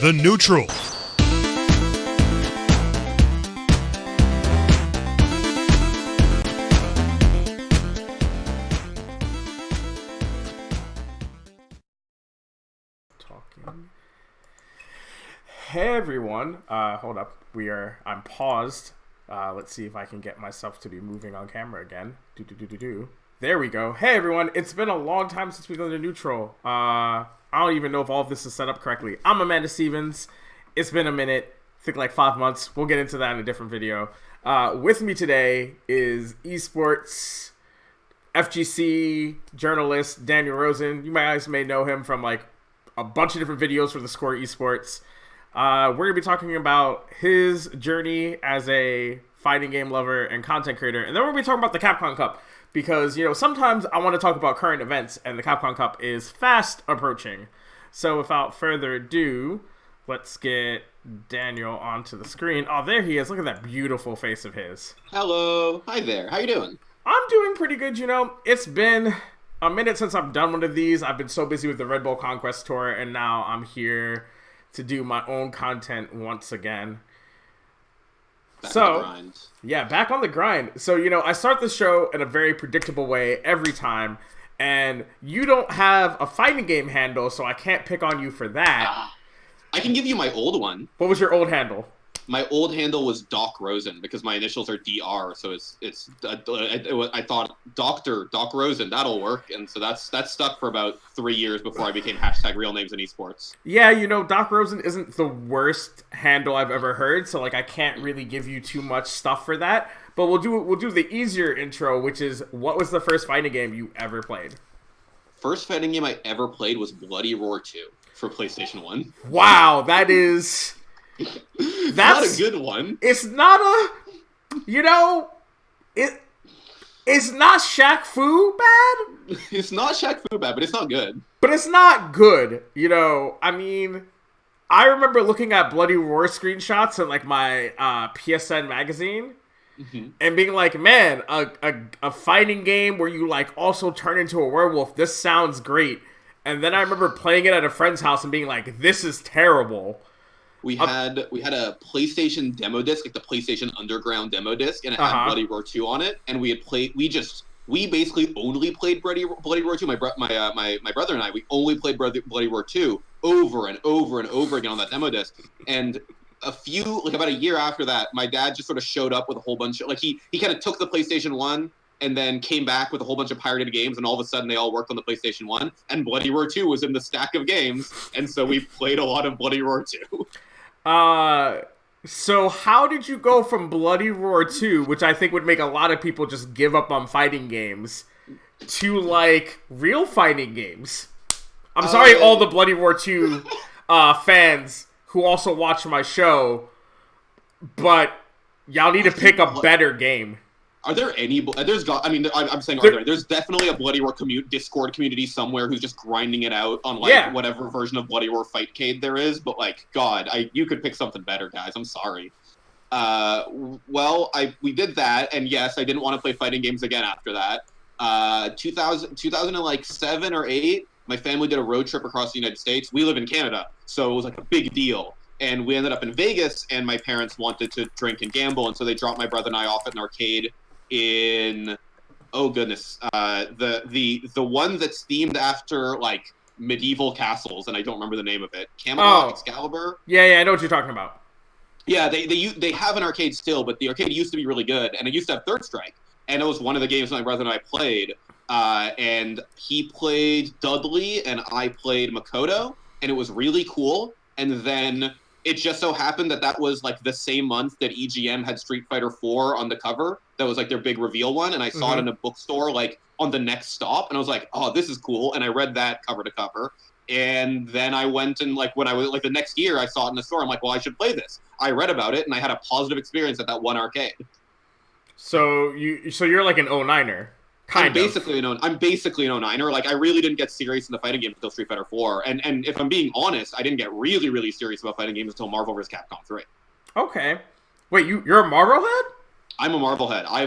The Neutral. Hey everyone, hold up, I'm paused. Let's see if I can get myself to be moving on camera again. There we go. Hey everyone, it's been a long time since we've done the Neutral. I don't even know if all of this is set up correctly. I'm Amanda Stevens. It's been a minute, I think like 5 months. We'll get into that in a different video. With me today is esports FGC journalist Daniel Rosen. You guys may know him from like a bunch of different videos for TheScore Esports. We're going to be talking about his journey as a fighting game lover and content creator. And then we're going to be talking about the Capcom Cup. Because, you know, sometimes I want to talk about current events, and the Capcom Cup is fast approaching. So without further ado, let's get Daniel onto the screen. Oh, there he is. Look at that beautiful face of his. Hello. Hi there. How you doing? I'm doing pretty good, you know. It's been a minute since I've done one of these. I've been so busy with the Red Bull Conquest Tour, and now I'm here to do my own content once again. Back on the grind. Yeah, back on the grind. So, you know, I start the show in a very predictable way every time, and you don't have a fighting game handle, so I can't pick on you for that. I can give you my old one. What was your old handle? My old handle was Doc Rosen because my initials are DR, so I thought Doc Rosen, that'll work, and so that's stuck for about 3 years before I became #real names in esports. Yeah, you know, Doc Rosen isn't the worst handle I've ever heard, so like I can't really give you too much stuff for that. But we'll do the easier intro, which is what was the first fighting game you ever played? First fighting game I ever played was Bloody Roar 2 for PlayStation 1. Wow, that's not a good one. It's not a, you know, it's not Shaq Fu bad. It's not Shaq Fu bad, but it's not good. But it's not good, you know. I mean, I remember looking at Bloody Roar screenshots in like my PSN magazine, and being like, man, a fighting game where you like also turn into a werewolf. This sounds great. And then I remember playing it at a friend's house and being like, this is terrible. We had a PlayStation demo disc, like the PlayStation Underground demo disc, and it had Bloody Roar 2 on it. And we basically only played Bloody Roar 2. My brother and I, we only played Bloody Roar 2 over and over and over again on that demo disc. And about a year after that, my dad just sort of showed up with a whole bunch of, like, he kind of took the PlayStation 1 and then came back with a whole bunch of pirated games, and all of a sudden they all worked on the PlayStation 1, and Bloody Roar 2 was in the stack of games, and so we played a lot of Bloody Roar 2. So how did you go from Bloody Roar 2, which I think would make a lot of people just give up on fighting games, to, like, real fighting games? I'm sorry, all the Bloody Roar 2 fans who also watch my show, but y'all need to pick a better game. Are there any? I'm saying, are there? There's definitely a Bloody Roar Discord community somewhere who's just grinding it out on whatever version of Bloody Roar Fightcade there is. But like, God, you could pick something better, guys. I'm sorry. We did that, and yes, I didn't want to play fighting games again after that. 2007 or 8, my family did a road trip across the United States. We live in Canada, so it was like a big deal. And we ended up in Vegas, and my parents wanted to drink and gamble, and so they dropped my brother and I off at an arcade in the one that's themed after like medieval castles, and I don't remember the name of it. Camelot, Excalibur. Yeah, I know what you're talking about. Yeah, they have an arcade still, but the arcade used to be really good, and it used to have Third Strike, and it was one of the games my brother and I played. And he played Dudley, and I played Makoto, and it was really cool. And then it just so happened that was like the same month that EGM had Street Fighter 4 on the cover. That was like their big reveal one, and I saw it in a bookstore like on the next stop, and I was like, oh, this is cool. And I read that cover to cover. And then I went and like when I was like the next year I saw it in the store. I'm like, well, I should play this. I read about it, and I had a positive experience at that one arcade. So you're like an 09er. I'm basically an 09er. Like, I really didn't get serious in the fighting games until Street Fighter 4. And if I'm being honest, I didn't get really, really serious about fighting games until Marvel vs. Capcom 3. Okay. Wait, you're a Marvel head? I'm a Marvel head. I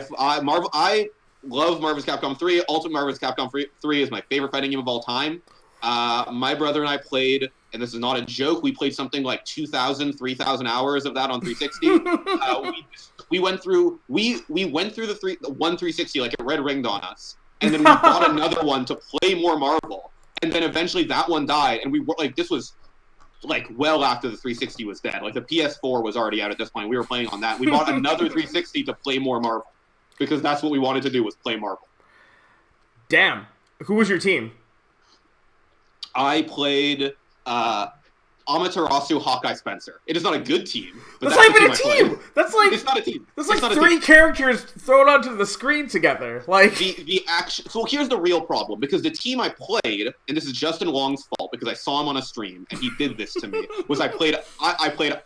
love Marvel vs. Capcom 3. Ultimate Marvel vs. Capcom 3 is my favorite fighting game of all time. My brother and I played, and this is not a joke, we played something like 2,000, 3,000 hours of that on 360. We went through the one 360 like it red ringed on us, and then we bought another one to play more Marvel, and then eventually that one died, and we were like, this was like well after the 360 was dead. Like the PS4 was already out at this point. We were playing on that. We bought another 360 to play more Marvel because that's what we wanted to do was play Marvel. Damn. Who was your team? I played Amaterasu, Hawkeye, Spencer. It is not a good team. But that's not even a team. That's like it's not a team. That's like three characters thrown onto the screen together. Like the action. So here's the real problem, because the team I played, and this is Justin Wong's fault because I saw him on a stream and he did this to me. Was I played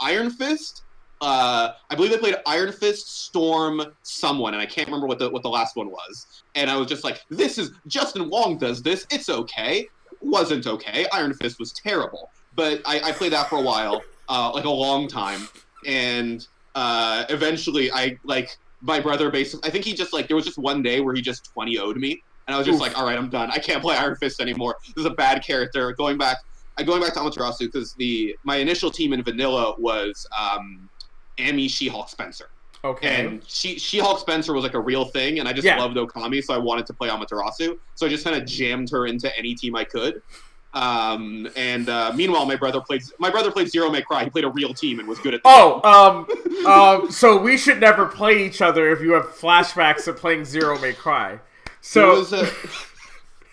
Iron Fist. I believe I played Iron Fist, Storm, someone, and I can't remember what the last one was. And I was just like, this is Justin Wong does this. It's okay. Wasn't okay. Iron Fist was terrible. But I played that for a while, like a long time, and eventually my brother basically, I think he just like, there was just one day where he just 20 owed me, and I was just like, all right, I'm done. I can't play Iron Fist anymore. This is a bad character. Going back to Amaterasu, because my initial team in Vanilla was Amy, She-Hulk, Spencer. Okay. And She-Hulk Spencer was like a real thing, and I just loved Okami, so I wanted to play Amaterasu. So I just kind of jammed her into any team I could. Meanwhile, my brother played Zero May Cry. He played a real team and was good at the game. So we should never play each other if you have flashbacks of playing Zero May Cry. So,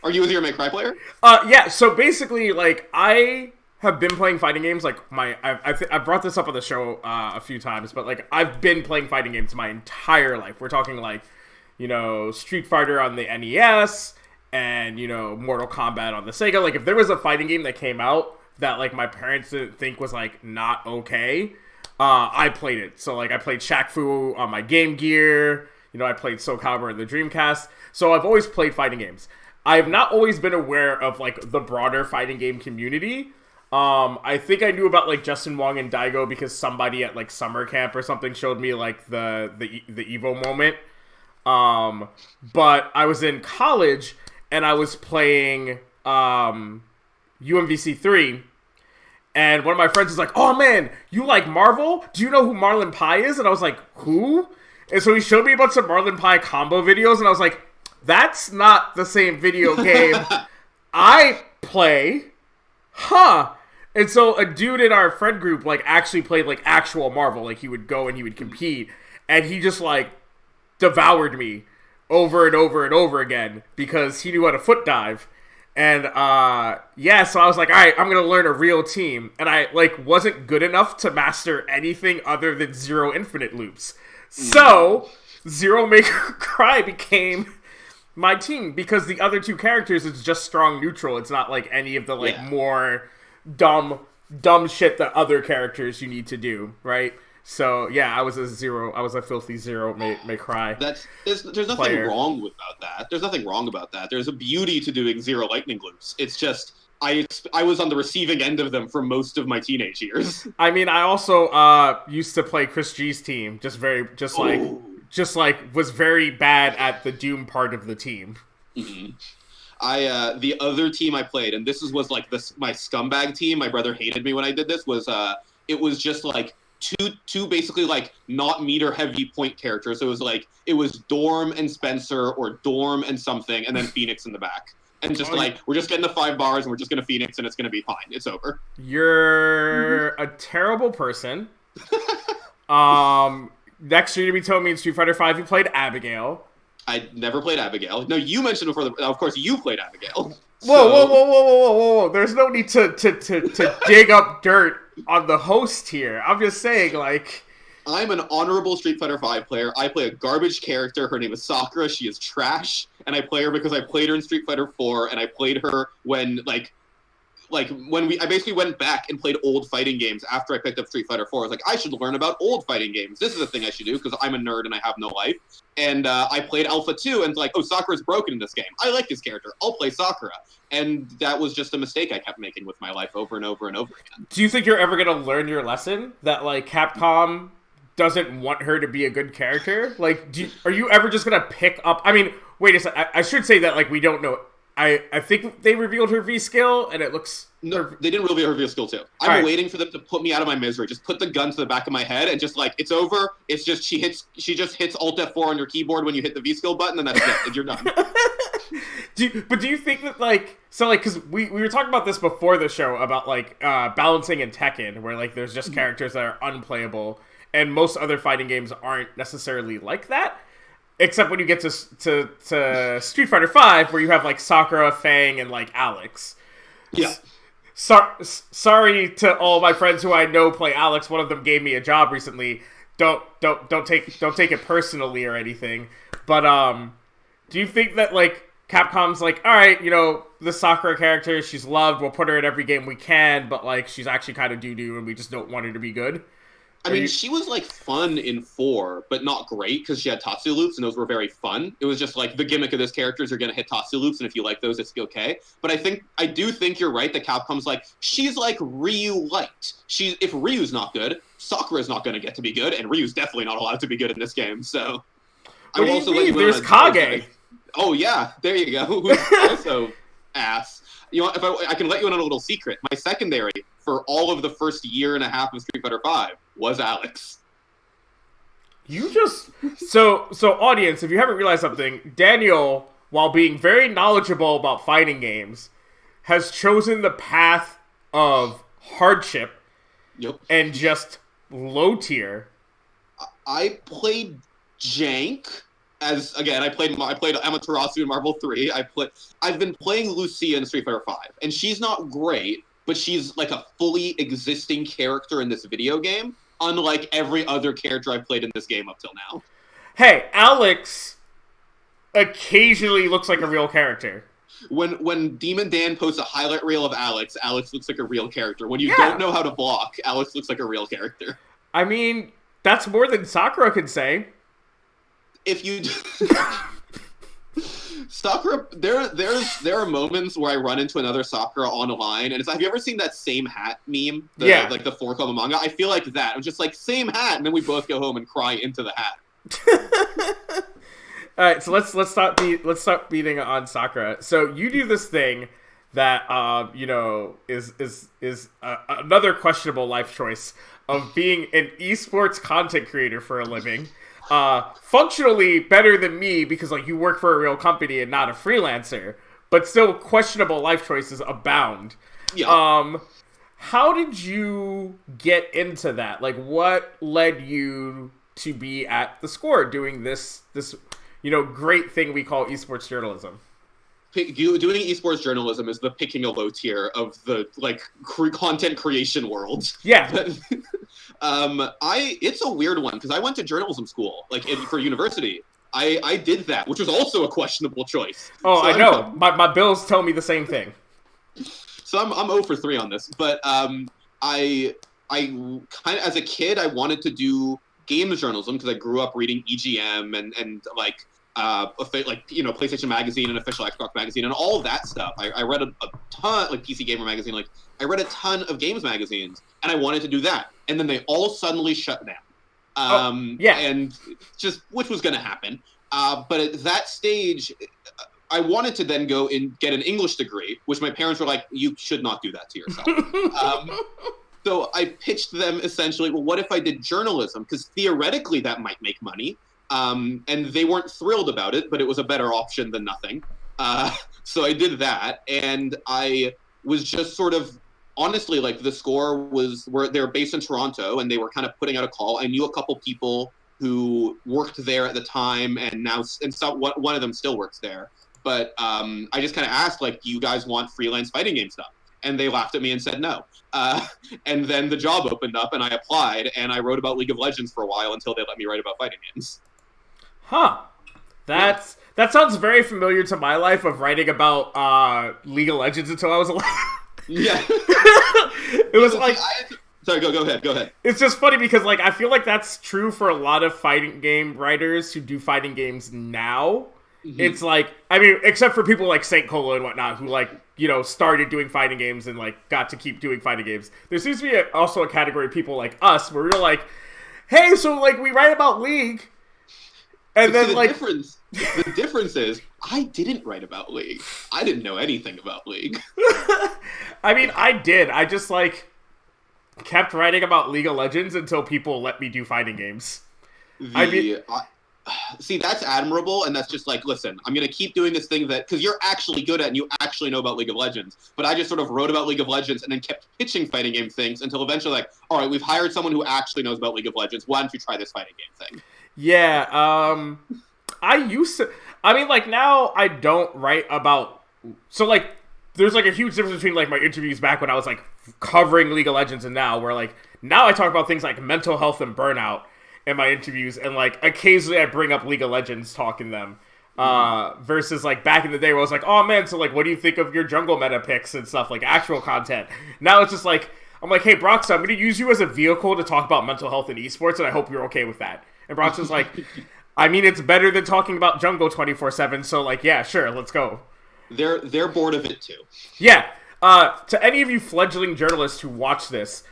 are you a Zero May Cry player? Yeah. So basically, like, I have been playing fighting games. Like, I've brought this up on the show a few times, but like, I've been playing fighting games my entire life. We're talking like, Street Fighter on the NES. And, Mortal Kombat on the Sega. Like, if there was a fighting game that came out that, like, my parents didn't think was, like, not okay, I played it. So, like, I played Shaq Fu on my Game Gear. I played Soul Calibur in the Dreamcast. So, I've always played fighting games. I have not always been aware of, like, the broader fighting game community. I think I knew about, like, Justin Wong and Daigo because somebody at, like, summer camp or something showed me, like, the Evo moment. But I was in college, and I was playing UMVC 3, and one of my friends was like, oh man, you like Marvel? Do you know who Marlon Pi is? And I was like, who? And so he showed me a bunch of Marlon Pi combo videos, and I was like, that's not the same video game I play. Huh. And so a dude in our friend group, like, actually played, like, actual Marvel. Like, he would go and he would compete, and he just, like, devoured me over and over and over again because he knew how to foot dive. And so I was like, all right, I'm gonna learn a real team. And I like wasn't good enough to master anything other than Zero Infinite loops. So Zero May Cry became my team because the other two characters is just strong neutral. It's not like any of the more dumb shit that other characters you need to do, right? So yeah, I was a filthy Zero May Cry. There's nothing wrong about that. There's nothing wrong about that. There's a beauty to doing Zero lightning loops. It's just I was on the receiving end of them for most of my teenage years. I mean, I also used to play Chris G's team. Just was very bad at the Doom part of the team. Mm-hmm. The other team I played, and this was like my scumbag team. My brother hated me when I did this. It was just like two basically like not meter heavy point characters. So it was Dorm and Spencer or Dorm and something, and then Phoenix in the back. And just we're just getting the 5 bars and we're just gonna Phoenix and it's gonna be fine. It's over. You're a terrible person. Next year to be told me in Street Fighter V you played Abigail. I never played Abigail. No, you mentioned before. Of course, you played Abigail. Whoa! There's no need to dig up dirt on the host here. I'm just saying, like, I'm an honorable Street Fighter V player. I play a garbage character. Her name is Sakura. She is trash, and I play her because I played her in Street Fighter 4, and I played her when I basically went back and played old fighting games after I picked up Street Fighter 4. I was like, I should learn about old fighting games. This is a thing I should do because I'm a nerd and I have no life. And I played Alpha 2 and like, oh, Sakura's broken in this game. I like this character. I'll play Sakura. And that was just a mistake I kept making with my life over and over and over again. Do you think you're ever going to learn your lesson? That, like, Capcom doesn't want her to be a good character? Like, are you ever just going to pick up... I mean, wait a second. I should say that, like, we don't know I think they revealed her V skill, and it looks... No, they didn't reveal her V skill too. I'm waiting for them to put me out of my misery. Just put the gun to the back of my head and just like, it's over. It's just she just hits Alt F4 on your keyboard when you hit the V skill button, and that's it. And you're done. Do you think that because we were talking about this before the show about like balancing in Tekken, where like there's just characters that are unplayable, and most other fighting games aren't necessarily like that. Except when you get to Street Fighter V, where you have like Sakura, Fang, and like Alex. Yeah. Sorry to all my friends who I know play Alex. One of them gave me a job recently. Don't take it personally or anything. But do you think that like Capcom's like, all right, you know, the Sakura character, she's loved. We'll put her in every game we can, but like she's actually kind of doo-doo, and we just don't want her to be good? I mean, she was, like, fun in 4, but not great, because she had Tatsu loops, and those were very fun. It was just, like, the gimmick of this character is you're going to hit Tatsu loops, and if you like those, it's okay. But I do think you're right that Capcom's like, she's like Ryu light. If Ryu's not good, Sakura's not going to get to be good, and Ryu's definitely not allowed to be good in this game, so... What do you mean? There's Kage! Oh, yeah, there you go. Who's also ass. You know, if I can let you in on a little secret. My secondary for all of the first year and a half of Street Fighter V was Alex. You just... So audience, if you haven't realized something, Daniel, while being very knowledgeable about fighting games, has chosen the path of hardship and just low tier. I played jank. I played Amaterasu in Marvel 3. I've been playing Lucia in Street Fighter V, and she's not great, but she's like a fully existing character in this video game, unlike every other character I've played in this game up till now. Hey, Alex occasionally looks like a real character. When Demon Dan posts a highlight reel of Alex looks like a real character. When you don't know how to block, Alex looks like a real character. I mean, that's more than Sakura can say. If you Sakura, there are moments where I run into another Sakura online, and it's have you ever seen that same hat meme? Like the 4 manga. I feel like that. I'm just like same hat, and then we both go home and cry into the hat. All right, so let's stop beating on Sakura. So you do this thing that is another questionable life choice of being an esports content creator for a living. Functionally better than me because like you work for a real company and not a freelancer, but still questionable life choices abound. Yeah. How did you get into that? Like, what led you to be at TheScore doing this great thing we call esports journalism? Doing esports journalism is the picking a low tier of the content creation world. Yeah. But, it's a weird one because I went to journalism school for university. I did that, which was also a questionable choice. Oh, so I know. My bills tell me the same thing. So I'm 0 for 3 on this, but I kind of as a kid I wanted to do games journalism because I grew up reading EGM and PlayStation Magazine and official Xbox Magazine and all of that stuff. I read a ton, PC Gamer Magazine. I read a ton of games magazines, and I wanted to do that. And then they all suddenly shut down. And just which was going to happen. But at that stage, I wanted to then go and get an English degree, which my parents were like, "You should not do that to yourself." So I pitched them essentially, well, what if I did journalism? Because theoretically that might make money. And they weren't thrilled about it, but it was a better option than nothing. So I did that, and I was just sort of, honestly, TheScore they're based in Toronto, and they were kind of putting out a call. I knew a couple people who worked there at the time, and one of them still works there. But I just kind of asked, do you guys want freelance fighting game stuff? And they laughed at me and said no. And then the job opened up, and I applied, and I wrote about League of Legends for a while until they let me write about fighting games. Huh. That sounds very familiar to my life of writing about League of Legends until I was 11. Yeah. It was sorry, go ahead. It's just funny because I feel like that's true for a lot of fighting game writers who do fighting games now. Mm-hmm. It's except for people like Saint Colo and whatnot who started doing fighting games and got to keep doing fighting games. There seems to be also a category of people like us where we're like, hey, so we write about League. And But see, then like the difference is I didn't write about League. I didn't know anything about League. I mean, I did. I just like kept writing about League of Legends until people let me do fighting games. I mean, See, that's admirable, and that's just like, listen, I'm going to keep doing this thing that, because you're actually good at and you actually know about League of Legends, but I just sort of wrote about League of Legends and then kept pitching fighting game things until eventually, like, all right, we've hired someone who actually knows about League of Legends. Why don't you try this fighting game thing? yeah, I used to, I mean, like, now I don't write about, so, like, there's, like, a huge difference between, like, my interviews back when I was, like, covering League of Legends and now, where, like, now I talk about things like mental health and burnout in my interviews, and like occasionally I bring up League of Legends talk in them. Versus like back in the day where I was like, oh man, so like what do you think of your jungle meta picks and stuff, like actual content. Now it's just like, I'm like, hey Brox, I'm gonna use you as a vehicle to talk about mental health and esports, and I hope you're okay with that. And Brox was like, I mean, it's better than talking about jungle 24/7, so like, yeah, sure, let's go. They're bored of it too. Yeah. To any of you fledgling journalists who watch this,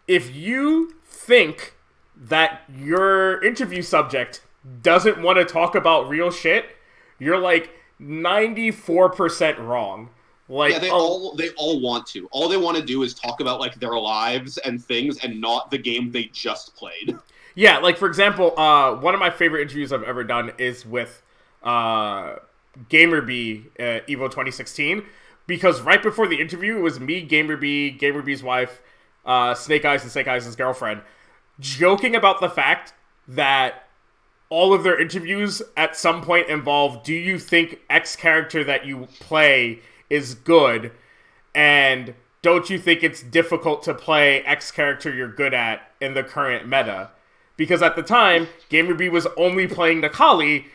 if you think that your interview subject doesn't want to talk about real shit, you're like 94% wrong. Like, yeah, they all want to. All they want to do is talk about like their lives and things, and not the game they just played. Yeah, like for example, one of my favorite interviews I've ever done is with GamerB Evo 2016, because right before the interview, it was me, GamerB's wife, Snake Eyes, and Snake Eyes' girlfriend, joking about the fact that all of their interviews at some point involve, do you think X character that you play is good? And don't you think it's difficult to play X character you're good at in the current meta? Because at the time, GamerB was only playing Nakali,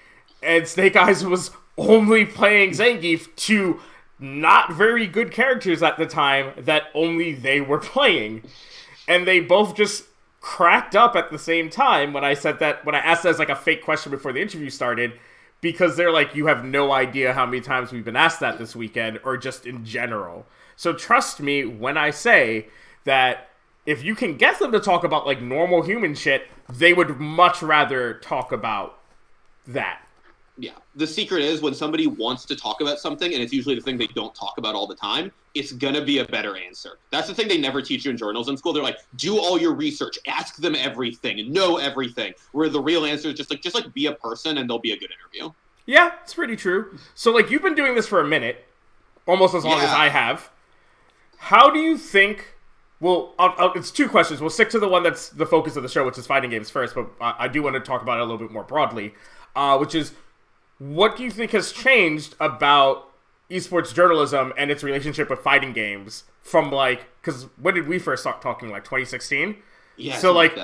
and Snake Eyes was only playing Zangief, two not very good characters at the time that only they were playing. And they both just cracked up at the same time when I said that, when I asked that as like a fake question before the interview started, because they're like, you have no idea how many times we've been asked that this weekend, or just in general. So trust me when I say that if you can get them to talk about like normal human shit, they would much rather talk about that. Yeah. The secret is when somebody wants to talk about something, and it's usually the thing they don't talk about all the time, it's going to be a better answer. That's the thing they never teach you in journalism school. They're like, do all your research, ask them everything, know everything. Where the real answer is just like be a person and they'll be a good interview. Yeah, it's pretty true. So like you've been doing this for a minute, almost as long as I have. How do you think, well, it's two questions. We'll stick to the one that's the focus of the show, which is fighting games first, but I do want to talk about it a little bit more broadly, which is, what do you think has changed about esports journalism and its relationship with fighting games from like, because when did we first start talking, like 2016? Yeah. So like,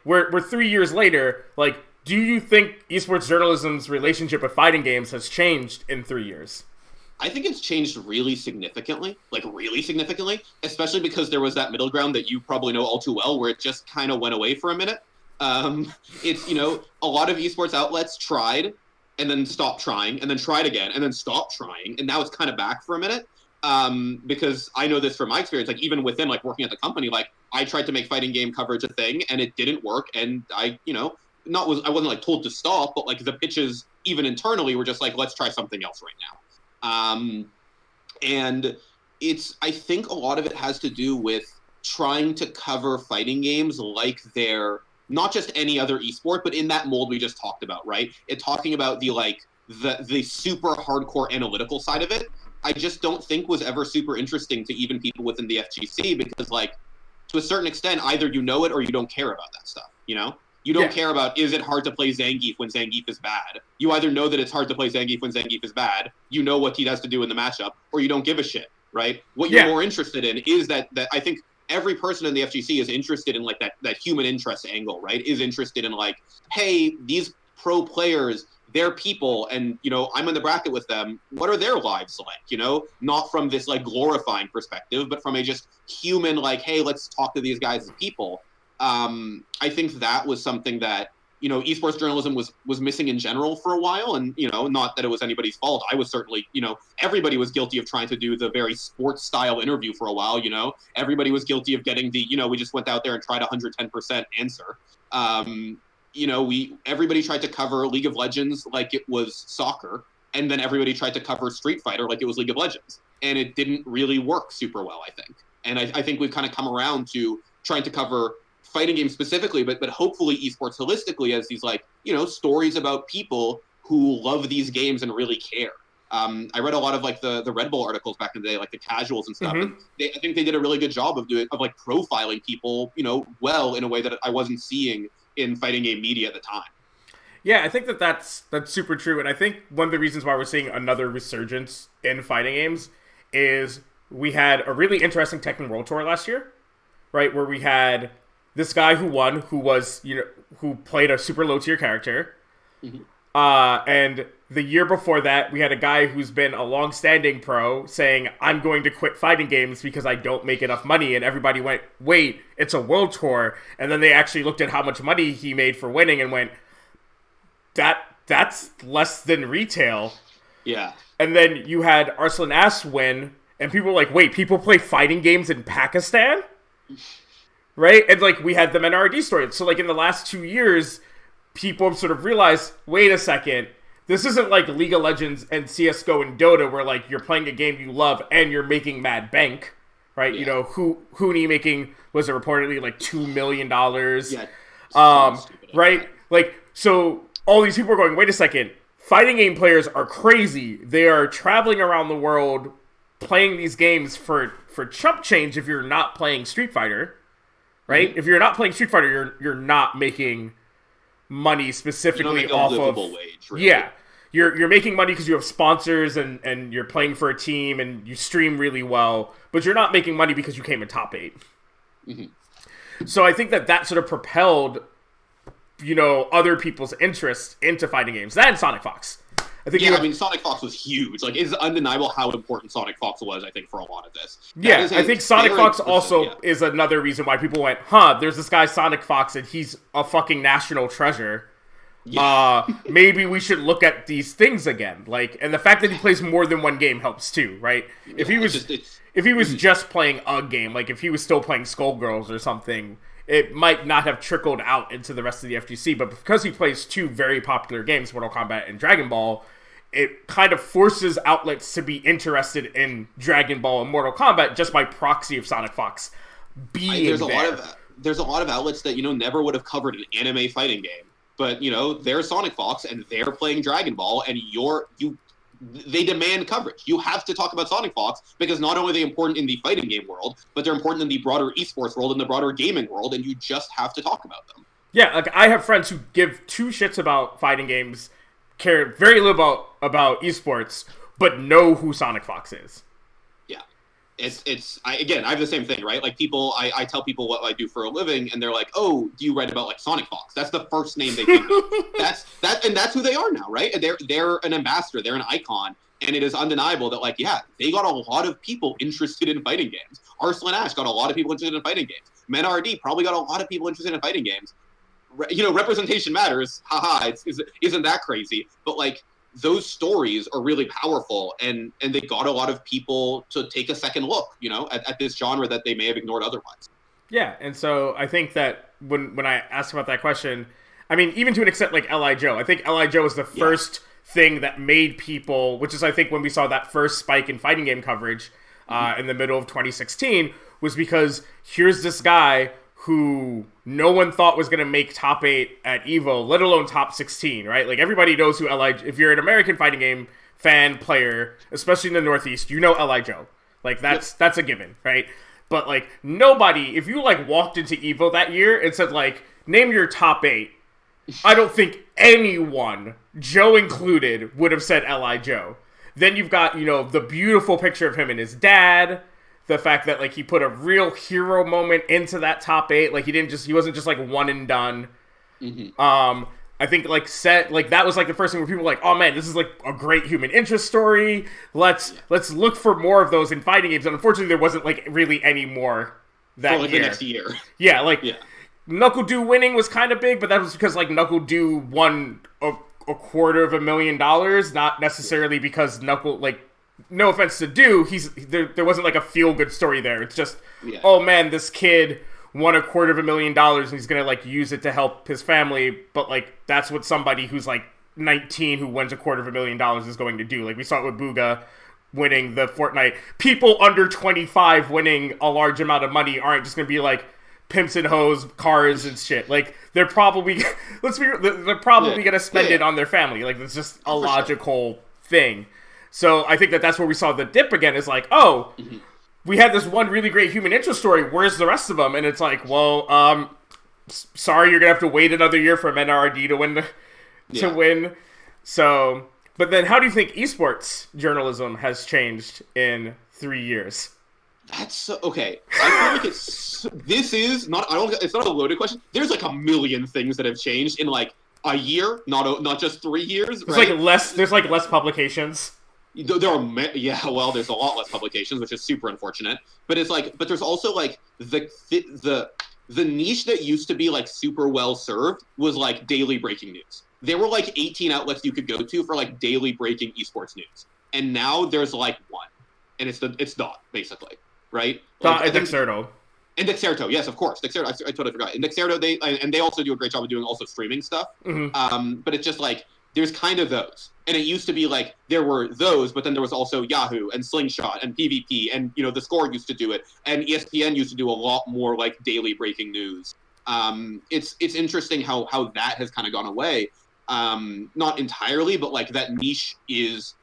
we're 3 years later. Like, do you think esports journalism's relationship with fighting games has changed in 3 years? I think it's changed really significantly, especially because there was that middle ground that you probably know all too well, where it just kind of went away for a minute. It's, a lot of esports outlets tried and then stopped trying, and then tried again, and then stopped trying, and now it's kind of back for a minute. Because I know this from my experience, like even within like working at the company, like I tried to make fighting game coverage a thing, and it didn't work, and I wasn't like told to stop, but like the pitches even internally were just like, let's try something else right now. And I think a lot of it has to do with trying to cover fighting games like they're not just any other esport, but in that mold we just talked about, right? Talking about the super hardcore analytical side of it, I just don't think was ever super interesting to even people within the FGC, because like to a certain extent, either you know it or you don't care about that stuff, You don't care about, is it hard to play Zangief when Zangief is bad? You either know that it's hard to play Zangief when Zangief is bad, you know what he has to do in the matchup, or you don't give a shit, right? What you're more interested in is that I think every person in the FGC is interested in like that human interest angle, right? Is interested in like, hey, these pro players, they're people, and I'm in the bracket with them. What are their lives like? Not from this like glorifying perspective, but from a just human like, hey, let's talk to these guys as people. I think that was something that esports journalism was missing in general for a while, and not that it was anybody's fault. I was certainly, everybody was guilty of trying to do the very sports style interview for a while. Everybody was guilty of getting the, we just went out there and tried 110% answer. everybody tried to cover League of Legends like it was soccer, and then everybody tried to cover Street Fighter like it was League of Legends, and it didn't really work super well, I think. And I think we've kind of come around to trying to cover fighting games specifically, but hopefully esports holistically as these stories about people who love these games and really care. I read a lot of the Red Bull articles back in the day, like the casuals and stuff. Mm-hmm. And I think they did a really good job of profiling people, well in a way that I wasn't seeing in fighting game media at the time. Yeah, I think that's super true, and I think one of the reasons why we're seeing another resurgence in fighting games is we had a really interesting Tekken World Tour last year, right? Where we had this guy who won, who was who played a super low tier character. Mm-hmm. And the year before that, we had a guy who's been a long-standing pro saying, I'm going to quit fighting games because I don't make enough money. And everybody went, wait, it's a world tour. And then they actually looked at how much money he made for winning and went, that's less than retail. Yeah. And then you had Arslan Ass win, and people were like, wait, people play fighting games in Pakistan? Right? And we had the NRD story. So in the last 2 years, people sort of realized, wait a second, this isn't like League of Legends and CSGO and Dota where you're playing a game you love and you're making mad bank, right? Yeah. Huni making, was it reportedly $2 million? Yeah. Right? So all these people are going, wait a second, fighting game players are crazy. They are traveling around the world playing these games for chump change if you're not playing Street Fighter, right? Mm-hmm. If you're not playing Street Fighter, you're not making money specifically off of wage, really. Yeah, you're making money because you have sponsors and you're playing for a team and you stream really well, but you're not making money because you came in top 8. Mm-hmm. So I think that sort of propelled other people's interest into fighting games. That and Sonic Fox. I mean, Sonic Fox was huge. It's undeniable how important Sonic Fox was, I think, for a lot of this. I think Sonic Fox also is another reason why people went, there's this guy Sonic Fox and he's a fucking national treasure. Yeah. Maybe we should look at these things again. And the fact that he plays more than one game helps too, right? Yeah, if he was just playing a game, if he was still playing Skullgirls or something, it might not have trickled out into the rest of the FGC, but because he plays 2 very popular games, Mortal Kombat and Dragon Ball, it kind of forces outlets to be interested in Dragon Ball and Mortal Kombat just by proxy of Sonic Fox being there's a lot of outlets that never would have covered an anime fighting game, but they're Sonic Fox and they're playing Dragon Ball, and they demand coverage. You have to talk about Sonic Fox because not only are they important in the fighting game world, but they're important in the broader esports world and the broader gaming world, and you just have to talk about them. Yeah, I have friends who give 2 shits about fighting games, care very little about esports, but know who Sonic Fox is. Yeah. I have the same thing, right? I tell people what I do for a living, and they're like, oh, do you write about Sonic Fox? That's the first name they think of. That's who they are now, right? They're an ambassador, they're an icon, and it is undeniable that they got a lot of people interested in fighting games. Arslan Ash got a lot of people interested in fighting games. MenRD probably got a lot of people interested in fighting games. Representation matters. Haha, isn't that crazy? But those stories are really powerful, and they got a lot of people to take a second look, at this genre that they may have ignored otherwise. Yeah, and so I think that when I asked about that question, I mean, even to an extent L.I. Joe, I think L.I. Joe was the first thing that made people, which is I think when we saw that first spike in fighting game coverage in the middle of 2016, was because here's this guy who no one thought was going to make top 8 at EVO, let alone top 16, right? Everybody knows who L.I. If you're an American fighting game fan player, especially in the Northeast, you know L.I. Joe. That's a given, right? But, nobody, if you, walked into EVO that year and said, name your top 8, I don't think anyone, Joe included, would have said L.I. Joe. Then you've got, the beautiful picture of him and his dad, the fact that he put a real hero moment into that top 8, he wasn't just one and done. Mm-hmm. I think that was the first thing where people were oh man, this is a great human interest story. Let's look for more of those in fighting games. And unfortunately, there wasn't really any more that year. The next year. Yeah, Knuckle Dew winning was kind of big, but that was because Knuckle Dew won a $250,000, not necessarily because Knuckle no offense to Dew, there wasn't a feel-good story there. It's just, oh man, this kid won $250,000 and he's gonna like use it to help his family, but like that's what somebody who's like 19 who wins $250,000 is going to do. Like we saw it with Booga winning the Fortnite. People under 25 winning a large amount of money aren't just gonna be like pimps and hoes, cars and shit. Like they're probably they're probably gonna spend it on their family. Like it's just a logical thing. So I think that's where we saw the dip again. Is like, oh, we had this one really great human interest story. Where's the rest of them? And it's like, well, sorry, you're gonna have to wait another year for NRD to win. To win. So, but then how do you think esports journalism has changed in 3 years? That's so, okay. I feel like it's not a loaded question. There's like a million things that have changed in like a year, not just 3 years. There's like less publications. There are there's a lot less publications, which is super unfortunate. But it's like, but there's also like the niche that used to be like super well served was like daily breaking news. There were like 18 outlets you could go to for like daily breaking esports news, and now there's like one, and it's Dot basically, right? Dot and Dexerto. And Dexerto, yes, of course. Dexerto, I totally forgot. And Dexerto, they also do a great job of doing also streaming stuff. But it's just like there's kind of those, and it used to be like there were those, but then there was also Yahoo and Slingshot and PvP, and TheScore used to do it, and ESPN used to do a lot more like daily breaking news. It's interesting how that has kind of gone away. Not entirely, but like that niche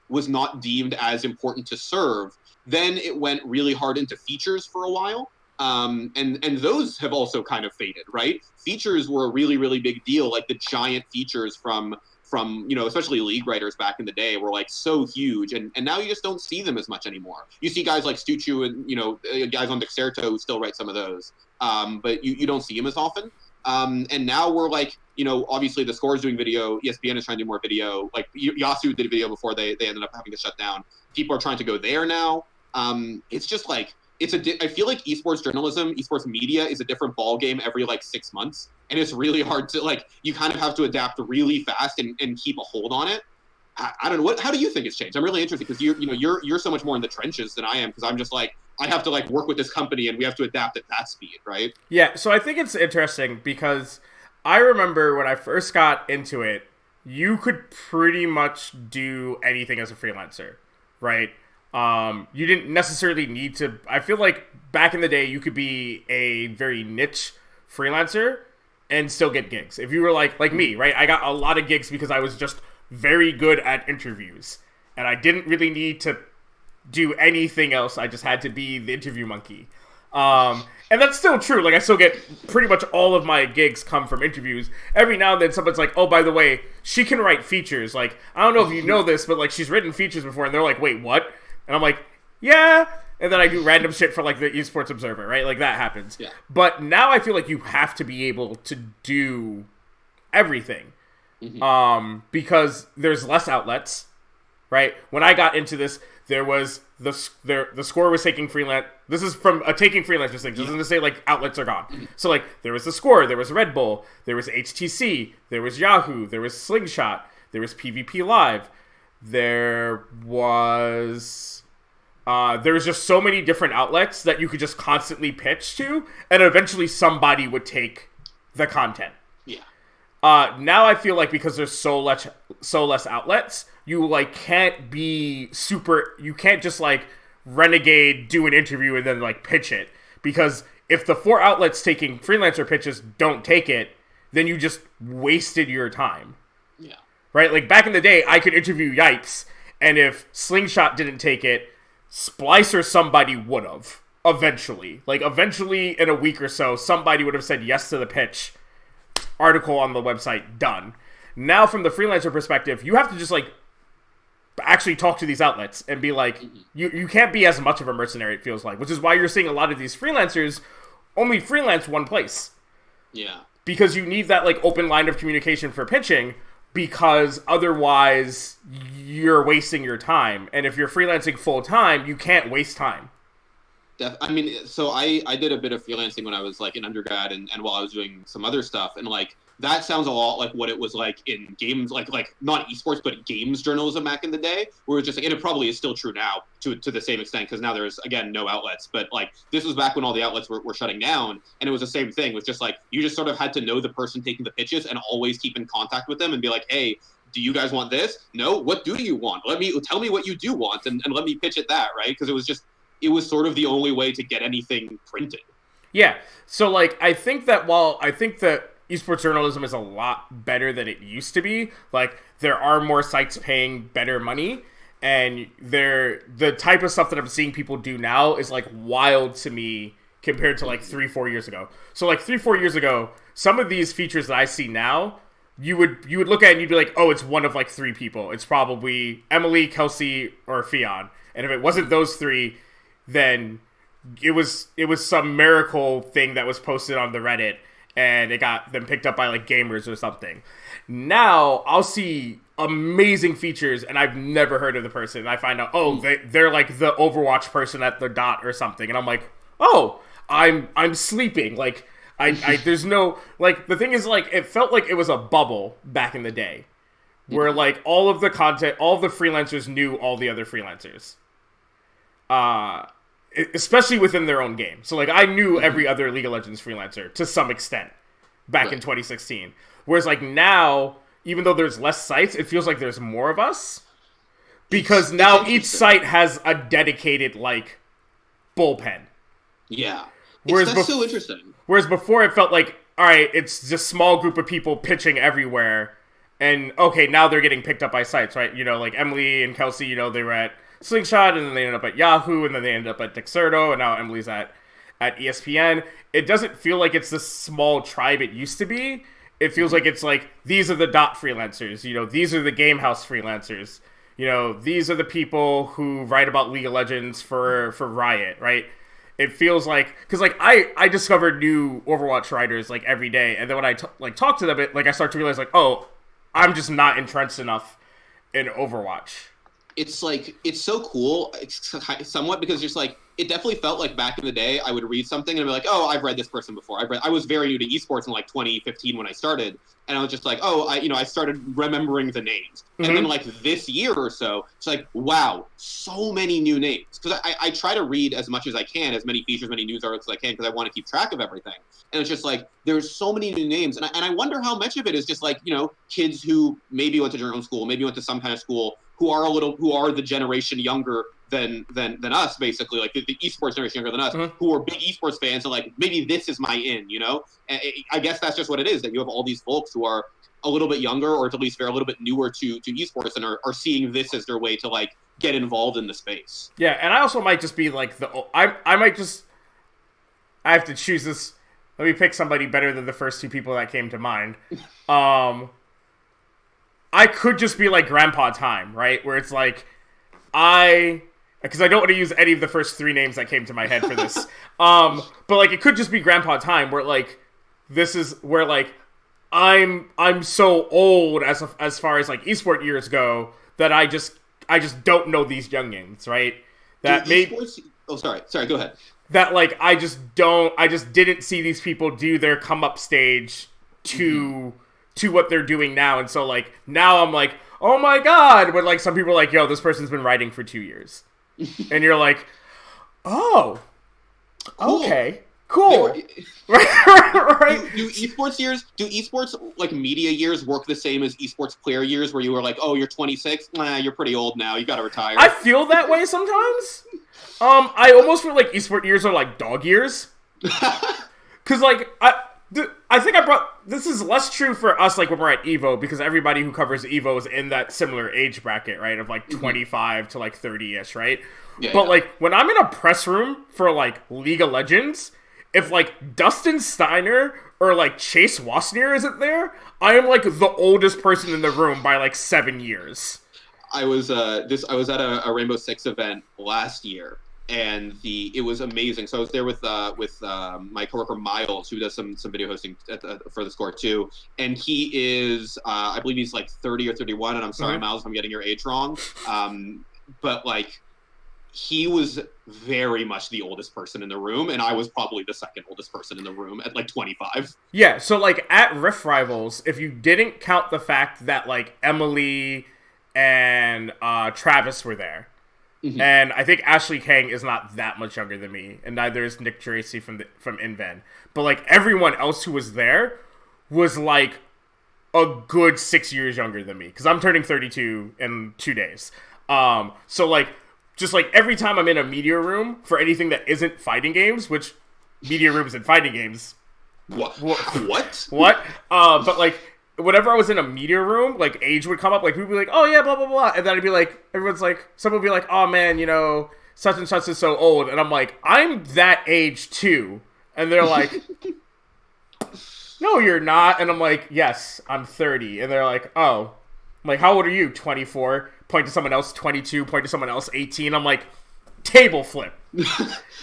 was not deemed as important to serve. Then it went really hard into features for a while. And those have also kind of faded, right? Features were a really, really big deal. Like the giant features from especially league writers back in the day were like so huge, and now you just don't see them as much anymore. You see guys like Stuchu and guys on Dexerto who still write some of those, but you don't see them as often. And now we're like, obviously TheScore is doing video, ESPN is trying to do more video. Like Yasu did a video before they ended up having to shut down. People are trying to go there now. It's just like I feel like esports journalism, esports media is a different ball game every like 6 months, and it's really hard to like. You kind of have to adapt really fast and keep a hold on it. I don't know how do you think it's changed? I'm really interested because you're so much more in the trenches than I am, because I'm just like I have to like work with this company and we have to adapt at that speed, right? Yeah, so I think it's interesting because I remember when I first got into it, you could pretty much do anything as a freelancer, right? You didn't necessarily need to. I feel like back in the day, you could be a very niche freelancer and still get gigs. If you were like me, right? I got a lot of gigs because I was just very good at interviews, and I didn't really need to do anything else. I just had to be the interview monkey. And that's still true. Like I still get pretty much all of my gigs come from interviews. Every now and then someone's like, oh, by the way, she can write features. Like, I don't know if you know this, but like she's written features before, and they're like, wait, what? And I'm like, yeah. And then I do random shit for like the Esports Observer, right? Like that happens. Yeah. But now I feel like you have to be able to do everything. Because there's less outlets, right? When I got into this, there was the score was taking freelance. This is from a taking freelancers thing. Doesn't say like outlets are gone. So like there was the score, there was Red Bull, there was HTC, there was Yahoo, there was Slingshot, there was PvP Live, there was just so many different outlets that you could just constantly pitch to, and eventually somebody would take the content. Now I feel like because there's so less outlets, you like can't be you can't just like renegade, do an interview and then like pitch it, because if the 4 outlets taking freelancer pitches don't take it, then you just wasted your time. Yeah. Right? Like back in the day, I could interview Yipes, and if Slingshot didn't take it, Splice or somebody would have eventually. Like eventually in a week or so, somebody would have said yes to the pitch. Article on the website, done. Now from the freelancer perspective, you have to just like actually talk to these outlets and be like, you can't be as much of a mercenary, it feels like, which is why you're seeing a lot of these freelancers only freelance one place. Yeah. Because you need that like open line of communication for pitching, because otherwise you're wasting your time. And if you're freelancing full time, you can't waste time. I mean, so I did a bit of freelancing when I was like in undergrad and while I was doing some other stuff, and like that sounds a lot like what it was like in games, like not esports, but games journalism back in the day, where it's just like, and it probably is still true now to the same extent, because now there's, again, no outlets. But like, this was back when all the outlets were shutting down, and it was the same thing. It was just like, you just sort of had to know the person taking the pitches and always keep in contact with them and be like, hey, do you guys want this? No? What do you want? Tell me what you do want, and let me pitch at that, right? Because it was sort of the only way to get anything printed. Yeah. So, like, I think that esports journalism is a lot better than it used to be, like, there are more sites paying better money, and the type of stuff that I'm seeing people do now is, like, wild to me compared to, like, 3-4 years ago. So, like, 3-4 years ago, some of these features that I see now, you would look at it and you'd be like, oh, it's one of, like, 3 people. It's probably Emily, Kelsey, or Fionn. And if it wasn't those 3, then it was some miracle thing that was posted on the Reddit, and it got them picked up by, like, gamers or something. Now, I'll see amazing features, and I've never heard of the person. And I find out, oh, they're like the Overwatch person at the dot or something. And I'm like, oh, I'm sleeping. Like, there's no, like, the thing is, like, it felt like it was a bubble back in the day where, like, all of the content, all of the freelancers knew all the other freelancers. Especially within their own game. So, like, I knew every other League of Legends freelancer to some extent back in 2016. Whereas, like, now, even though there's less sites, it feels like there's more of us. Because now each site has a dedicated, like, bullpen. Yeah. That's so interesting. Whereas before it felt like, all right, it's just a small group of people pitching everywhere. And, okay, now they're getting picked up by sites, right? You know, like, Emily and Kelsey, you know, they were at Slingshot, and then they ended up at Yahoo, and then they ended up at Dexerto, and now Emily's at ESPN. It doesn't feel like it's this small tribe it used to be. It feels like it's like, these are the dot freelancers, you know, these are the Game House freelancers, you know, these are the people who write about League of Legends for Riot, right? It feels like, because, like, I discovered new Overwatch writers, like, every day, and then when I talk to them, I start to realize, like, oh, I'm just not entrenched enough in Overwatch. It's like, it's so cool. It's somewhat because just like, it definitely felt like back in the day, I would read something and be like, oh, I've read this person before. I was very new to esports in like 2015 when I started. And I was just like, oh, I started remembering the names. Mm-hmm. And then like this year or so, it's like, wow, so many new names. Because I try to read as much as I can, as many features, many news articles as I can, because I want to keep track of everything. And it's just like, there's so many new names. And I wonder how much of it is just like, you know, kids who maybe went to their own school, maybe went to some kind of school, who are the generation younger than us, basically, like the esports generation younger than us, mm-hmm. who are big esports fans, and like, maybe this is my in, you know? And I guess that's just what it is, that you have all these folks who are a little bit younger, or at least they're a little bit newer to esports, and are seeing this as their way to like get involved in the space. Yeah, and I also might just be like I have to choose this. Let me pick somebody better than the first 2 people that came to mind. I could just be like Grandpa Time, right? Where it's like, because I don't want to use any of the first 3 names that came to my head for this. But like, it could just be Grandpa Time, where like, this is where like, I'm so old as far as like esport years go, that I just don't know these youngins, right? That sorry, go ahead. That like, I just didn't see these people do their come up stage to what they're doing now. And so like, now I'm like, oh my god, but like, some people are like, yo, this person's been writing for 2 years. And you're like, oh, cool. Okay, cool. Right? Do esports like media years work the same as esports player years, where you were like, oh, you're 26, you're pretty old now, you gotta retire? I feel that way sometimes. I almost feel like esport years are like dog years. Cause like, I think this is less true for us, like, when we're at EVO, because everybody who covers EVO is in that similar age bracket, right? Of, like, 25 to, like, 30-ish, right? Yeah, but, like, when I'm in a press room for, like, League of Legends, if, like, Dustin Steiner or, like, Chase Wasnier isn't there, I am, like, the oldest person in the room by, like, 7 years. I was at a Rainbow Six event last year, and it was amazing. So I was there with my coworker Miles, who does some video hosting for TheScore too, and he is I believe he's like 30 or 31, and I'm sorry, mm-hmm. Miles, if I'm getting your age wrong, but like, he was very much the oldest person in the room, and I was probably the second oldest person in the room at like 25. Yeah, so like at Rift Rivals, if you didn't count the fact that like Emily and Travis were there, and I think Ashley Kang is not that much younger than me, and neither is Nick Tracy from InVen, but like everyone else who was there was like a good 6 years younger than me, because I'm turning 32 in 2 days. So like, just like every time I'm in a media room for anything that isn't fighting games, which media rooms and fighting games. What? What? But like, whenever I was in a media room, like age would come up, like we'd be like, oh yeah, blah blah blah, and then I'd be like, everyone's like, someone would be like, oh man, you know, such and such is so old, and I'm like, I'm that age too, and they're like, no, you're not, and I'm like, yes, I'm 30, and they're like, oh, I'm like, how old are you? 24. Point to someone else, 22. Point to someone else, 18. I'm like, table flip.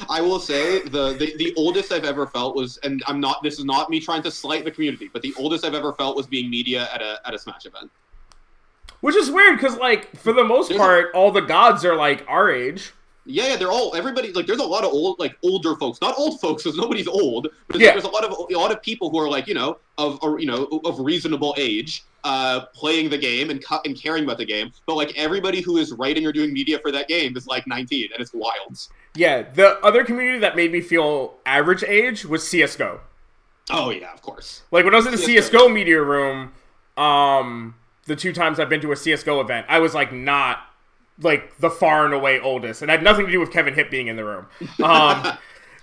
I will say the oldest I've ever felt was, and this is not me trying to slight the community, but the oldest I've ever felt was being media at a Smash event. Which is weird, because like for the most part, all the gods are like our age. Yeah, everybody, like, there's a lot of older folks, not old folks, because nobody's old, but there's a lot of people who are like, of reasonable age, playing the game and caring about the game, but like everybody who is writing or doing media for that game is like 19, and it's wild. Yeah, the other community that made me feel average age was CSGO. Oh yeah, of course. Like when I was in the CSGO media room, the 2 times I've been to a CSGO event, I was like not like the far and away oldest, and it had nothing to do with Kevin Hipp being in the room.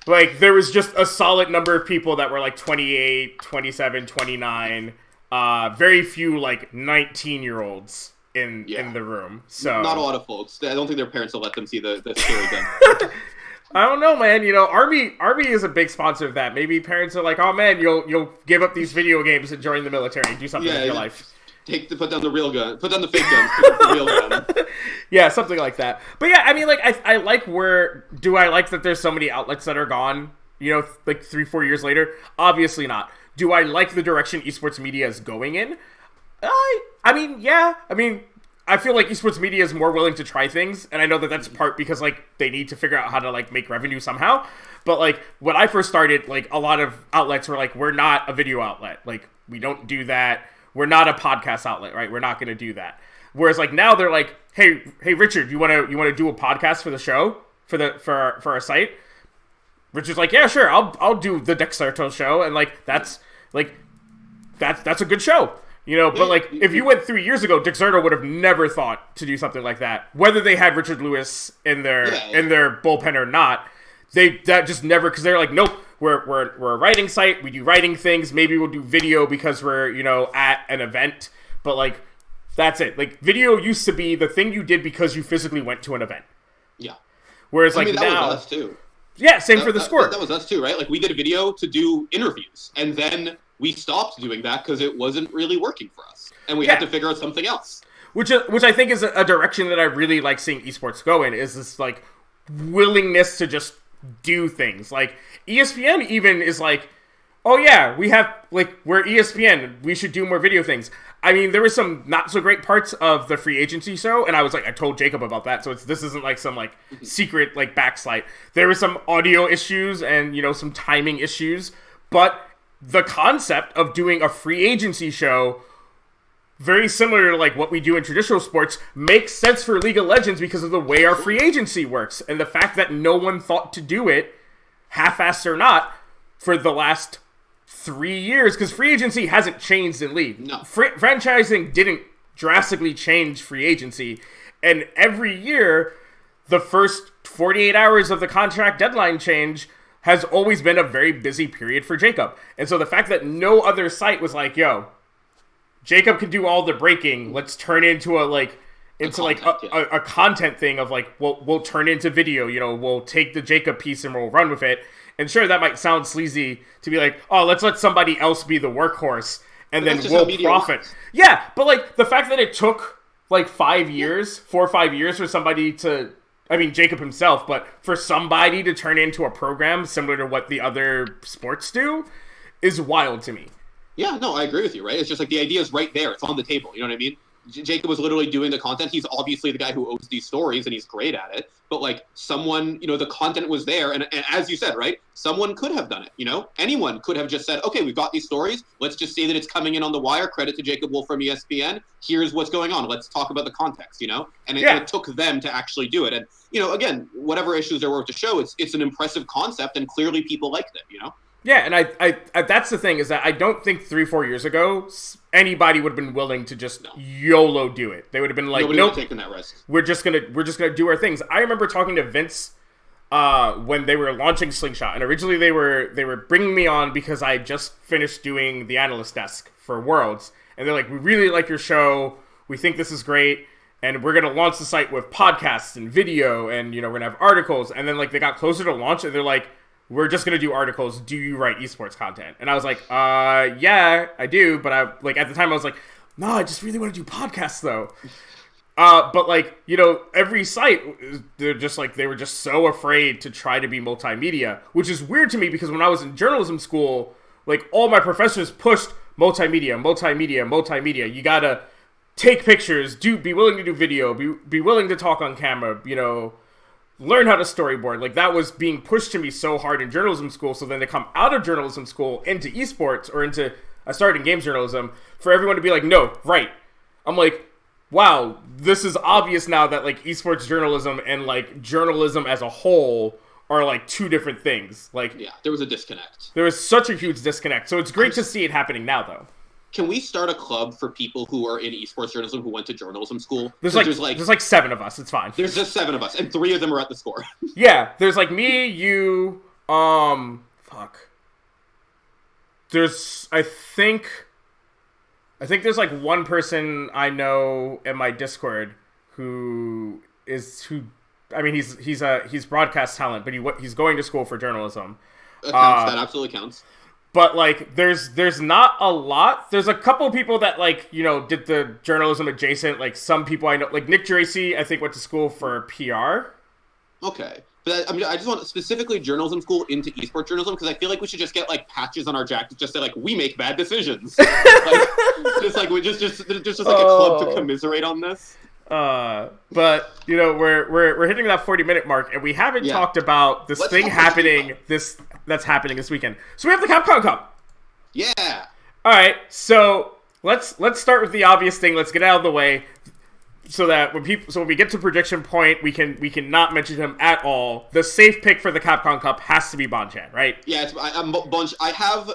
Like there was just a solid number of people that were like 28, 27, 29, very few like 19-year-olds in the room. So not a lot of folks. I don't think their parents will let them see the scary gun. I don't know, man. You know, Army is a big sponsor of that. Maybe parents are like, oh man, you'll give up these video games and join the military and do something with your life. Put down the real gun. Put down the fake guns. Put down the real gun. Yeah, something like that. But yeah, I mean, like, I like do I like that there's so many outlets that are gone, you know, like 3-4 years later? Obviously not. Do I like the direction esports media is going in? I mean, yeah. I mean, I feel like esports media is more willing to try things, and I know that that's part because, like, they need to figure out how to, like, make revenue somehow. But, like, when I first started, like, a lot of outlets were like, we're not a video outlet. Like, we don't do that. We're not a podcast outlet, right? We're not going to do that. Whereas like now they're like, hey Richard, you want to do a podcast for the show for our site? Richard's like, yeah, sure, I'll do the Dexerto show, and like that's a good show, you know. But like if you went 3 years ago, Dexerto would have never thought to do something like that, whether they had Richard Lewis in their bullpen or not. That just never, because they're like, nope. We're a writing site. We do writing things. Maybe we'll do video because we're, you know, at an event. But, like, that's it. Like, video used to be the thing you did because you physically went to an event. Yeah. Whereas, like, that now... was us, too. Yeah, same for TheScore. That was us, too, right? Like, we did a video to do interviews. And then we stopped doing that because it wasn't really working for us. And we had to figure out something else. Which I think is a direction that I really like seeing esports go in, is this, like, willingness to just do things. Like, ESPN even is like, oh yeah, we're ESPN, we should do more video things. I mean, there was some not so great parts of the free agency show, and I was like, I told Jacob about that, so this isn't like some like secret like backslide. There were some audio issues and, you know, some timing issues, but the concept of doing a free agency show, very similar to like what we do in traditional sports, makes sense for League of Legends because of the way our free agency works, and the fact that no one thought to do it, half-assed or not, for the last 3 years, because free agency hasn't changed in League. No. Franchising didn't drastically change free agency, and every year, the first 48 hours of the contract deadline change has always been a very busy period for Jacob. And so the fact that no other site was like, yo, Jacob can do all the breaking, let's turn into a content thing of like, we'll turn into video, you know, we'll take the Jacob piece and we'll run with it. And sure, that might sound sleazy to be like, oh, let's let somebody else be the workhorse and then we'll profit. Yeah, but like the fact that it took like 5 years, 4 or 5 years for somebody to, I mean, Jacob himself, but for somebody to turn into a program similar to what the other sports do is wild to me. Yeah, no, I agree with you, right? It's just like the idea is right there. It's on the table. You know what I mean? Jacob was literally doing the content. He's obviously the guy who owns these stories, and he's great at it. But like someone, the content was there, and as you said, right, someone could have done it. Anyone could have just said, okay, we've got these stories. Let's just say that it's coming in on the wire. Credit to Jacob Wolf from ESPN. Here's what's going on. Let's talk about the context. And it took them to actually do it. And again, whatever issues there were to show, it's an impressive concept, and clearly people liked it. Yeah, and I that's the thing, is that I don't think 3-4 years ago anybody would have been willing to just YOLO do it. They would have been like, nobody would have taken that risk. We're just gonna do our things. I remember talking to Vince when they were launching Slingshot, and originally they were bringing me on because I just finished doing the analyst desk for Worlds, and they're like, we really like your show, we think this is great, and we're gonna launch the site with podcasts and video, and we're gonna have articles. And then like they got closer to launch, and they're like, we're just going to do articles. Do you write esports content? And I was like, yeah, I do. But at the time I was like, no, I just really want to do podcasts though. But like, every site, they were just so afraid to try to be multimedia, which is weird to me because when I was in journalism school, like all my professors pushed multimedia. You got to take pictures, be willing to do video, be willing to talk on camera, learn how to storyboard. Like that was being pushed to me so hard in journalism school. So then to come out of journalism school into esports I started in games journalism, for everyone to be like, no, right. I'm like, wow, this is obvious now that like esports journalism and like journalism as a whole are like two different things. Like, yeah, there was a disconnect. There was such a huge disconnect. So it's great to see it happening now though. Can we start a club for people who are in esports journalism who went to journalism school? There's like 7 of us. It's fine. There's just 7 of us, and 3 of them are at TheScore. Yeah, there's like me, you, There's, I think there's like one person I know in my Discord he's broadcast talent, but he's going to school for journalism. That counts. That absolutely counts. But like, there's not a lot. There's a couple people that like, did the journalism adjacent. Like some people I know, like Nick Geraci, I think went to school for PR. Okay. But I just want specifically journalism school into esports journalism, because I feel like we should just get like patches on our jackets, just say like, we make bad decisions. just like a club to commiserate on this. But we're hitting that 40-minute mark, and we haven't talked about this thing happening that's happening this weekend. So we have the Capcom Cup. Yeah. All right. So let's start with the obvious thing. Let's get out of the way, so that when we get to prediction point, we can not mention him at all. The safe pick for the Capcom Cup has to be Bonchan, right? Yeah,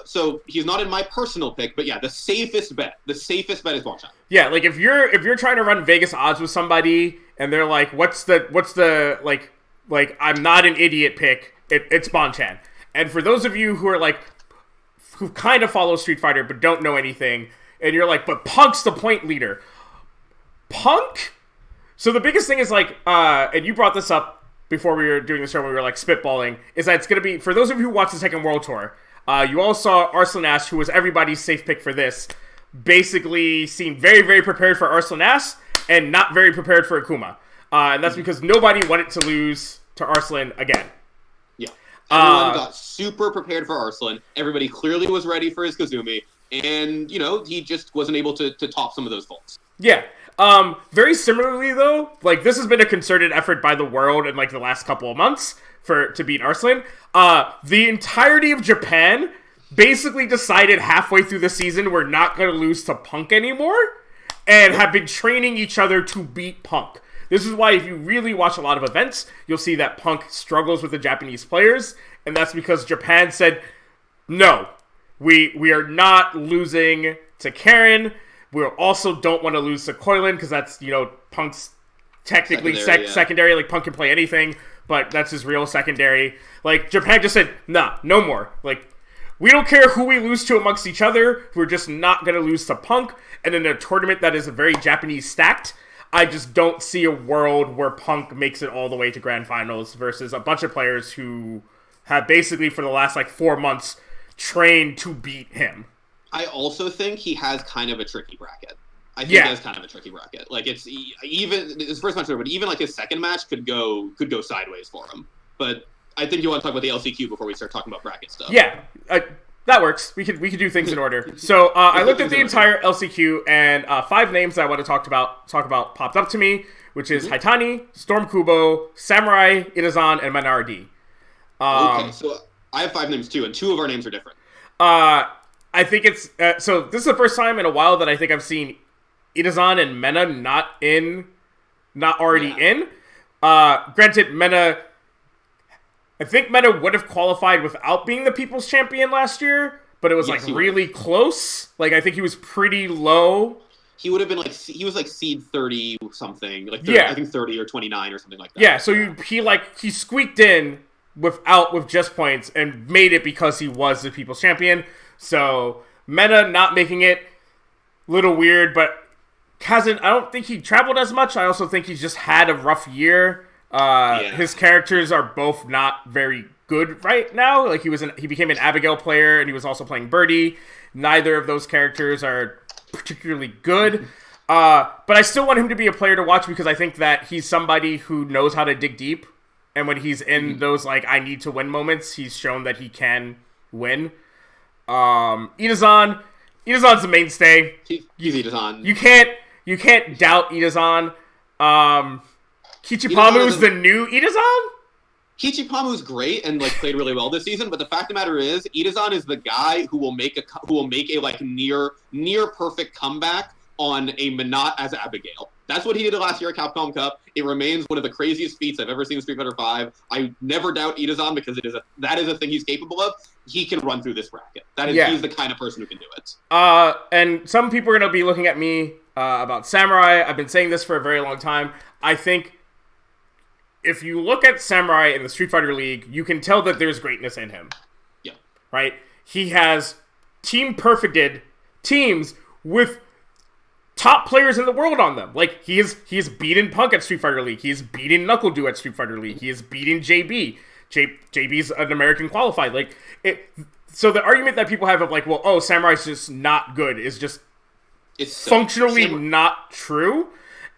so he's not in my personal pick, but yeah, the safest bet is Bonchan. Yeah, like if you're trying to run Vegas odds with somebody and they're like, what's the like I'm not an idiot pick, it's Bonchan. And for those of you who are like, who kind of follow Street Fighter but don't know anything, and you're like, but Punk's the point leader. Punk? So the biggest thing is like, and you brought this up before we were doing the show when we were like spitballing, is that it's going to be, for those of you who watched the Second World Tour, you all saw Arslan Ash, who was everybody's safe pick for this, basically seemed very, very prepared for Arslan Ash and not very prepared for Akuma. And that's because nobody wanted to lose to Arslan again. Yeah. Everyone got super prepared for Arslan. Everybody clearly was ready for his Kazumi. And, he just wasn't able to top some of those faults. Yeah. Very similarly, though, like, this has been a concerted effort by the world in, like, the last couple of months to beat Arslan. The entirety of Japan basically decided halfway through the season we're not going to lose to Punk anymore, and have been training each other to beat Punk. This is why if you really watch a lot of events, you'll see that Punk struggles with the Japanese players, and that's because Japan said, no, we are not losing to Karen. We also don't want to lose to Koilin, because that's, Punk's technically secondary. Like, Punk can play anything, but that's his real secondary. Like, Japan just said, nah, no more. Like, we don't care who we lose to amongst each other. We're just not going to lose to Punk. And in a tournament that is very Japanese stacked, I just don't see a world where Punk makes it all the way to grand finals versus a bunch of players who have basically for the last 4 months trained to beat him. I also think he has kind of a tricky bracket. He has kind of a tricky bracket. Like, it's even his first match, but even his second match could go sideways for him. But I think you want to talk about the LCQ before we start talking about bracket stuff. Yeah, That works. We could do things in order. So I looked at the entire LCQ, and 5 names that I want to talk about popped up to me, which is Haitani, Storm Kubo, Samurai, Itazan, and Menardi. Okay, so I have 5 names too, and 2 of our names are different. I think it's so. This is the first time in a while that I think I've seen Itazan and Mena not already in. Granted, Mena. I think Mena would have qualified without being the People's Champion last year, but it was really close. Like, I think he was pretty low. He would have been he was seed 30 something, I think 30 or 29 or something like that. Yeah, so he squeaked in with just points and made it because he was the People's Champion. So Mena not making it, little weird, but I don't think he traveled as much. I also think he's just had a rough year. His characters are both not very good right now. Like, he became an Abigail player, and he was also playing Birdie. Neither of those characters are particularly good. But I still want him to be a player to watch because I think that he's somebody who knows how to dig deep. And when he's in those, I need to win moments, he's shown that he can win. Itazan's the mainstay. He's Itazan. You can't doubt Itazan. Kichipamu's the new Itazan? Kichipamu's great and played really well this season, but the fact of the matter is, Itazan is the guy who will make a near perfect comeback on a Menat as Abigail. That's what he did last year at Capcom Cup. It remains one of the craziest feats I've ever seen in Street Fighter V. I never doubt Itazan because that is a thing he's capable of. He can run through this bracket. He's the kind of person who can do it. And some people are going to be looking at me about Samurai. I've been saying this for a very long time. I think if you look at Samurai in the Street Fighter League, you can tell that there's greatness in him. Yeah. Right? He has team-perfected teams with top players in the world on them. He has beaten Punk at Street Fighter League. He has beaten Knuckle Dew at Street Fighter League. He has beaten JB. JB's an American qualified. So the argument that people have of Samurai's just not good is just functionally not true.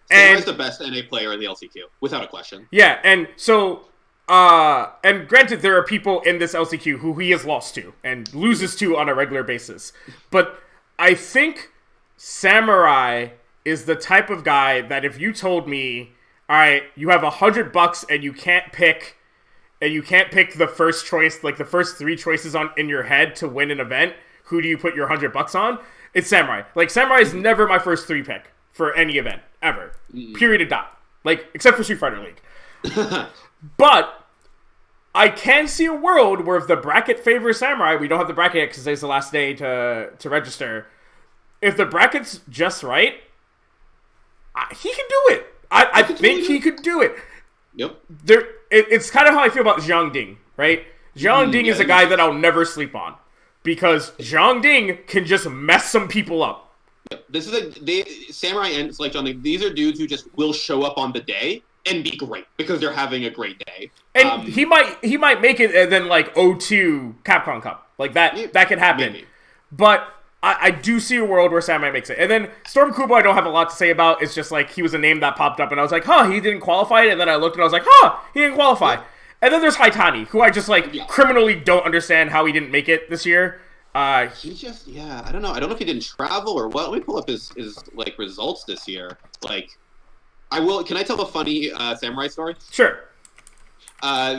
Samurai's the best NA player in the LCQ, without a question. Yeah, and so, and granted, there are people in this LCQ who he has lost to and loses to on a regular basis. But I think Samurai is the type of guy that if you told me, all right, you have $100 and you can't pick the first choice, the first 3 choices in your head to win an event, who do you put your $100 on? It's Samurai. Samurai is never my first 3 pick for any event, ever. Period of dot. Except for Street Fighter League. But I can see a world where if the bracket favors Samurai, we don't have the bracket yet because today's the last day to register. If the bracket's just right, he can do it. I think he could do it. Yep. It's kind of how I feel about Zhang Ding, right? Zhang Ding is a guy that I'll never sleep on because Zhang Ding can just mess some people up. This is Samurai and Zhang, these are dudes who just will show up on the day and be great because they're having a great day. And he might make it and then 0-2 Capcom Cup. That could happen. Maybe. But I do see a world where Samurai makes it. And then Storm Kubo I don't have a lot to say about. It's just he was a name that popped up and I was he didn't qualify. And then I looked and I was he didn't qualify. Yeah. And then there's Haitani, who I just criminally don't understand how he didn't make it this year. He just, I don't know. I don't know if he didn't travel or what. Let me pull up his results this year. I will. Can I tell a funny Samurai story? Sure.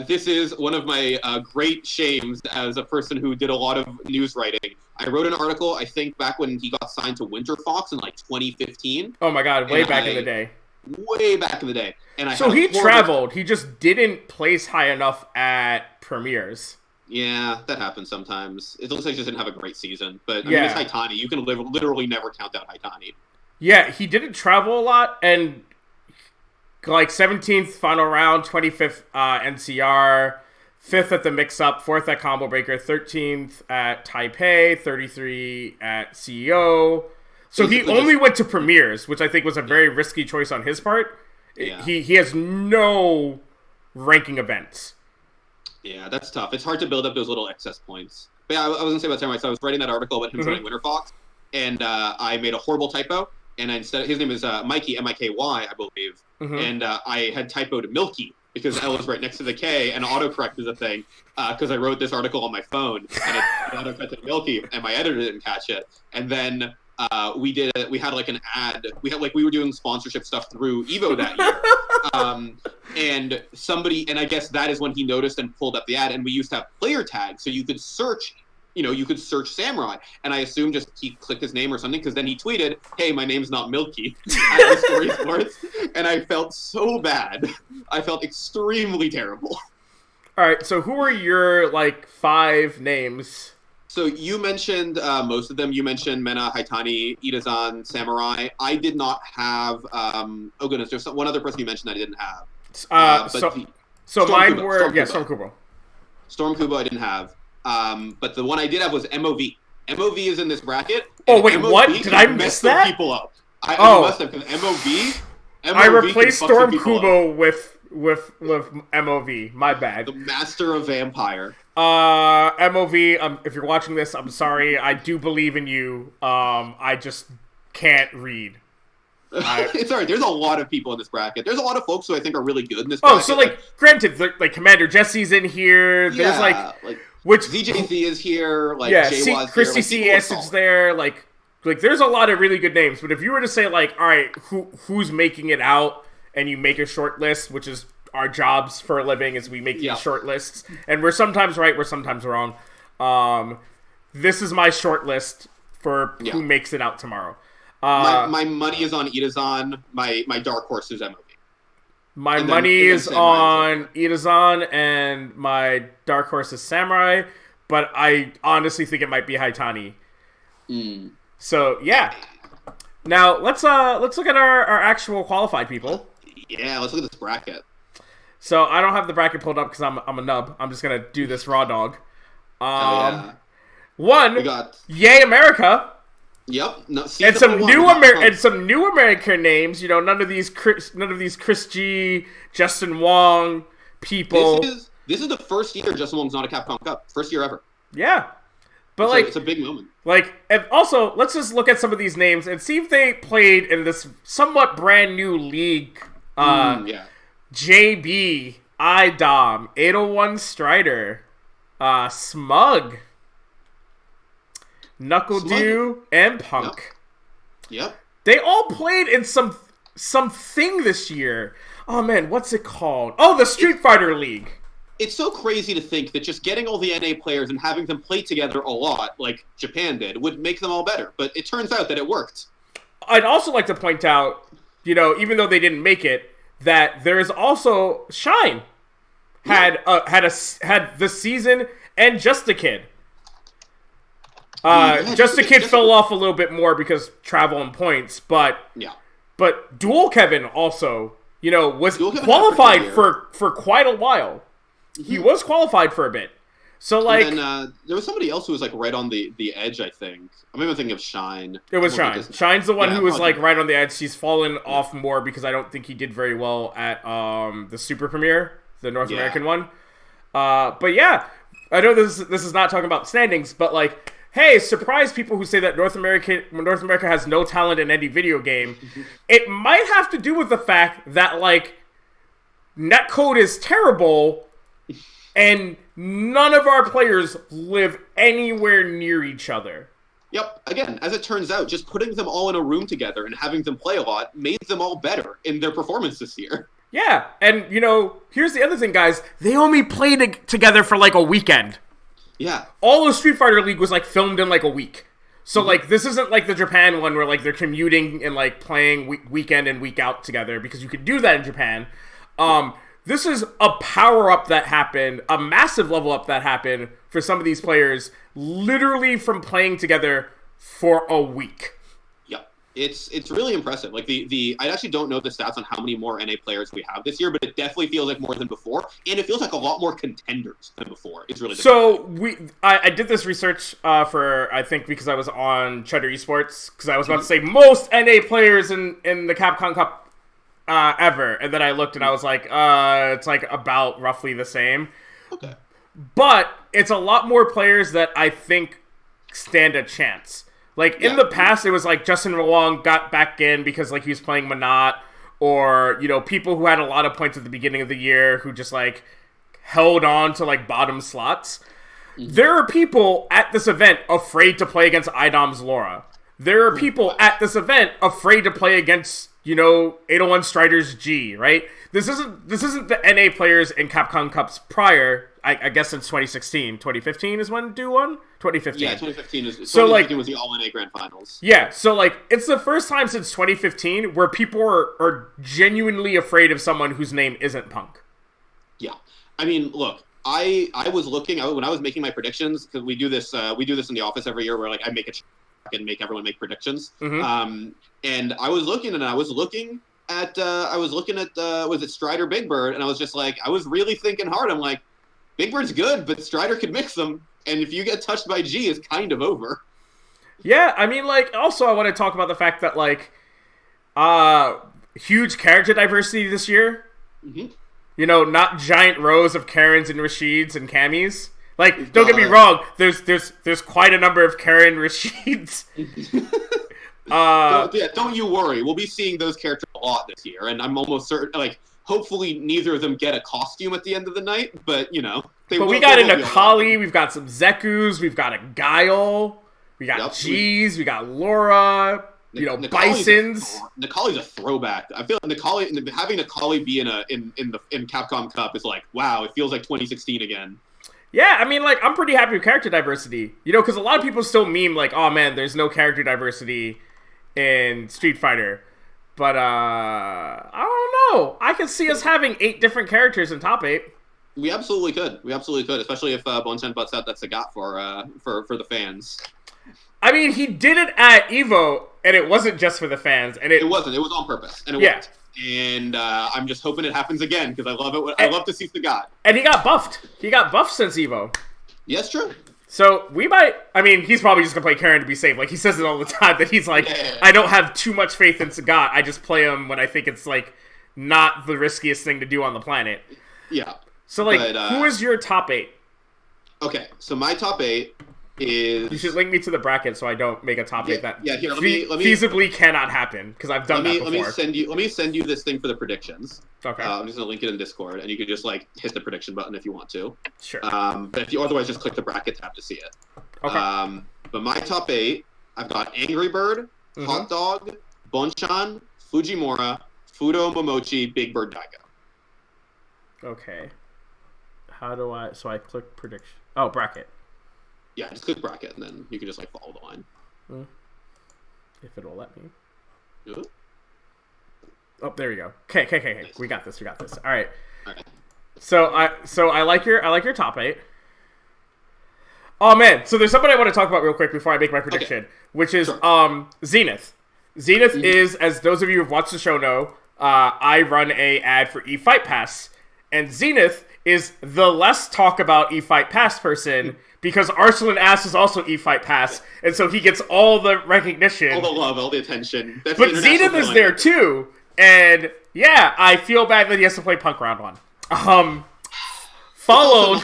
This is one of my great shames as a person who did a lot of news writing. I wrote an article, I think, back when he got signed to Winter Fox in 2015. Oh my god, way back in the day. Way back in the day. And he traveled. He just didn't place high enough at premieres. Yeah, that happens sometimes. It looks like he just didn't have a great season. But I mean, it's Haitani. You can literally never count out Haitani. Yeah, he didn't travel a lot, and 17th final round, 25th NCR, 5th at the mix-up, 4th at Combo Breaker, 13th at Taipei, 33 at CEO. So he only went to premieres, which I think was a very risky choice on his part. Yeah. He has no ranking events. Yeah, that's tough. It's hard to build up those little excess points. But yeah, I was going to say about Samurai. So I was writing that article about him joining Winter Fox, and I made a horrible typo. And instead, his name is Mikey, M-I-K-Y, I believe. And I had typoed Milky because L is right next to the K, and autocorrect is a thing, because I wrote this article on my phone, and it autocorrected Milky, and my editor didn't catch it. And then we had like an ad. We were doing sponsorship stuff through Evo that year. And I guess that is when he noticed and pulled up the ad, and we used to have player tags, so you could search. You could search Samurai, and I assumed just he clicked his name or something, because then he tweeted, "Hey, my name's not Milky," at TheScore Esports, and I felt so bad. I felt extremely terrible. All right, so who are your 5 names? So you mentioned most of them. You mentioned Mena, Haitani, Itazan, Samurai. I did not have. Oh goodness, there's one other person you mentioned that I didn't have. So mine Kubo, were Storm Kubo. Storm Kubo I didn't have. But the one I did have was MOV. MOV is in this bracket. Oh wait, MOV, what? Did I miss that? People up. I must have, because MOV. I replaced Storm Kubo with MOV. My bad. The master of vampire. MOV. If you're watching this, I'm sorry. I do believe in you. I just can't read. It's alright. There's a lot of people in this bracket. There's a lot of folks who I think are really good in this bracket. Oh, so granted, Commander Jesse's in here. There's which ZJZ is here. Christy C. Acid's there. There's a lot of really good names. But if you were to say all right, who's making it out, and you make a short list, which is our jobs for a living, is we make these short lists, and we're sometimes right, we're sometimes wrong. This is my short list for who makes it out tomorrow. My money is on Itazan. My dark horse is MOV. My money is on Itazan, and my dark horse is Samurai, but I honestly think it might be Haitani. So yeah. Now let's look at our actual qualified people. Yeah, let's look at this bracket. So I don't have the bracket pulled up because I'm a nub. I'm just gonna do this raw dog. One, we got Yay America. Yep. No, and some new American names. None of these Chris G, Justin Wong people. This is the first year Justin Wong's not a Capcom Cup. First year ever. Yeah. But it's a big moment. And also, let's just look at some of these names and see if they played in this somewhat brand new league. JB, IDOM, 801 Strider, Smug, Knuckle-Dew, and Punk. Yep. They all played in something this year. Oh man, what's it called? Oh, the Street Fighter League. It's so crazy to think that just getting all the NA players and having them play together a lot, like Japan did, would make them all better. But it turns out that it worked. I'd also like to point out, even though they didn't make it, that there is also Shine had the season, and Just a Kid. Just a Kid fell off a little bit more because travel and points, but Dual Kevin also, was qualified for quite a while. He was qualified for a bit. So and then, there was somebody else who was right on the edge, I think. I'm even thinking of Shine. It was Shine. Shine's the one who was right on the edge. He's fallen off more because I don't think he did very well at the Super Premiere, the North American one. But yeah, I know this is not talking about standings, but hey, surprise people who say that North America has no talent in any video game. It might have to do with the fact that netcode is terrible. And none of our players live anywhere near each other. Yep. Again, as it turns out, just putting them all in a room together and having them play a lot made them all better in their performance this year. Yeah. And, here's the other thing, guys. They only played together for a weekend. Yeah. All of Street Fighter League was filmed in a week. So this isn't the Japan one where they're commuting and playing weekend and week out together, because you could do that in Japan. This is a power-up that happened, a massive level-up that happened for some of these players, literally from playing together for a week. Yep. It's really impressive. I actually don't know the stats on how many more NA players we have this year, but it definitely feels like more than before, and it feels like a lot more contenders than before. It's really I did this research I think because I was on TheScore Esports, because I was about to say most NA players in the Capcom Cup ever, and then I looked and I was it's about roughly the same. Okay. But it's a lot more players that I think stand a chance. In the past, it was Justin Wong got back in because he was playing Manat, or, you know, people who had a lot of points at the beginning of the year who just, like, held on to, like, bottom slots. There are people at this event afraid to play against IDOM's Laura. There are people at this event afraid to play against, you know, 801 Strider's G, right? This isn't the NA players in Capcom Cups prior, I guess since 2016. 2015 is when Do won? 2015. Yeah, 2015 is. So, 2015 was the All-NA Grand Finals. Yeah, so, like, it's the first time since 2015 where people are genuinely afraid of someone whose name isn't Punk. Yeah. I mean, look, I was looking, when I was making my predictions, because we do this in the office every year where, like, I make a and make everyone make predictions. And I was looking at was it Strider Big Bird, and I was just like, I was really thinking hard. I'm like, Big Bird's good, but Strider could mix them, and if you get touched by G, it's kind of over. Yeah, I mean, like, also I want to talk about the fact that, like, huge character diversity this year. You know, not giant rows of Karens and Rashids and Camis. Like, don't get me wrong, there's quite a number of Karen Rashids. Don't you worry. We'll be seeing those characters a lot this year, and I'm almost certain, like, hopefully neither of them get a costume at the end of the night, but, you know. We got an Akali, we've got some Zekus, we've got a Guile, we got G's, we got Laura, you know, Bisons. Nikali's a throwback. I feel like having Akali be in Capcom Cup is like, wow, it feels like 2016 again. Yeah, I mean, like, I'm pretty happy with character diversity. You know, because a lot of people still meme, like, oh, man, there's no character diversity in Street Fighter. But, I don't know. I could see us having 8 different characters in top 8. We absolutely could. Especially if Bonchen butts out that Sagat for the fans. I mean, he did it at EVO, and it wasn't just for the fans. And it wasn't. It was on purpose. And it worked. And I'm just hoping it happens again, because I love it. I love to see Sagat. And he got buffed. He got buffed since EVO. Yes, true. So we might... I mean, he's probably just going to play Karen to be safe. Like, he says it all the time, that he's like, I don't have too much faith in Sagat. I just play him when I think it's, like, not the riskiest thing to do on the planet. Yeah. So, like, who is your top 8? Okay, so my top 8 is... You should link me to the bracket so I don't make a top 8 that here, let me feasibly cannot happen, because I've done that before. Let me send you this thing for the predictions. Okay. I'm just going to link it in Discord, and you can just, like, hit the prediction button if you want to. Sure. But if you otherwise, just click the bracket tab to see it. Okay. But my top 8, I've got Angry Bird, Hot Dog, Bonchan, Fujimura, Fudo Momochi, Big Bird Daigo. Okay. How do I... So I click prediction... Oh, bracket. Yeah, just click bracket, and then you can just, like, follow the line. If it'll let me. Yeah. Oh, there we go. Okay. Nice. We got this. All right. Okay. So I like your top 8. Oh man, so there's somebody I want to talk about real quick before I make my prediction, which is Zenith. Zenith is, as those of you who've watched the show know, I run a ad for eFight Pass, and Zenith is the less talk about eFight Pass person because Arsenal Ass is also eFight Pass, and so he gets all the recognition, all the love, all the attention. That's but Zenith is there too, and yeah, I feel bad that he has to play Punk round 1. Followed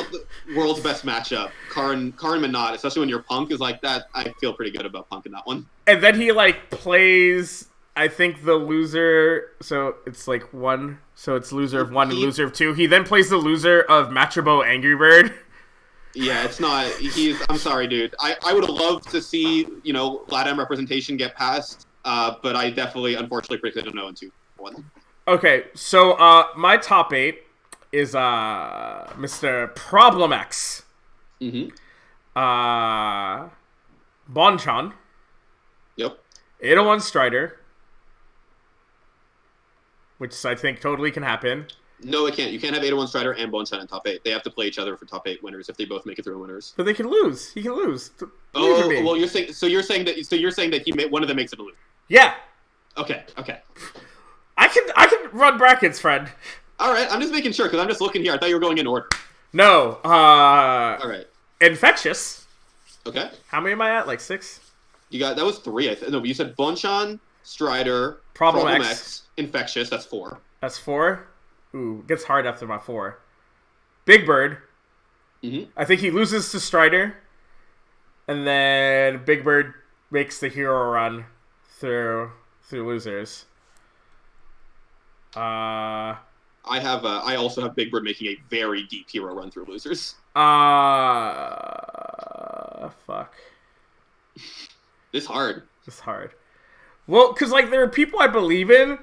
world's best matchup, Karin Minot, especially when you're Punk, is like that. I feel pretty good about Punk in that one. And then he like plays, I think, the loser. So it's like one. So it's loser of 1 and loser of 2. He then plays the loser of Matrobo Angry Bird. Yeah, it's not. I'm sorry, dude. I would have loved to see, you know, LATAM representation get passed, but I definitely, unfortunately, predicted a 0-2-1. Okay, so my top 8 is Mr. Problem X. Bonchan. Yep. 801 Strider. Which I think totally can happen. No, it can't. You can't have 801 Strider and Bonchan in top 8. They have to play each other for top 8 winners if they both make it through winners. But they can lose. He can lose. Oh, well, you're saying that one of them makes it a lose. Yeah. Okay. I can run brackets, friend. All right, I'm just making sure because I'm just looking here. I thought you were going in order. No. All right. Infectious. Okay. How many am I at? Like 6? That was 3. No, but you said Bonchan, Strider, Problem X, Infectious. That's 4. That's 4. Ooh, it gets hard after my 4. Big Bird. I think he loses to Strider, and then Big Bird makes the hero run through losers. Uh, I also have Big Bird making a very deep hero run through losers. fuck. This hard. It's hard. Well, because like there are people I believe in,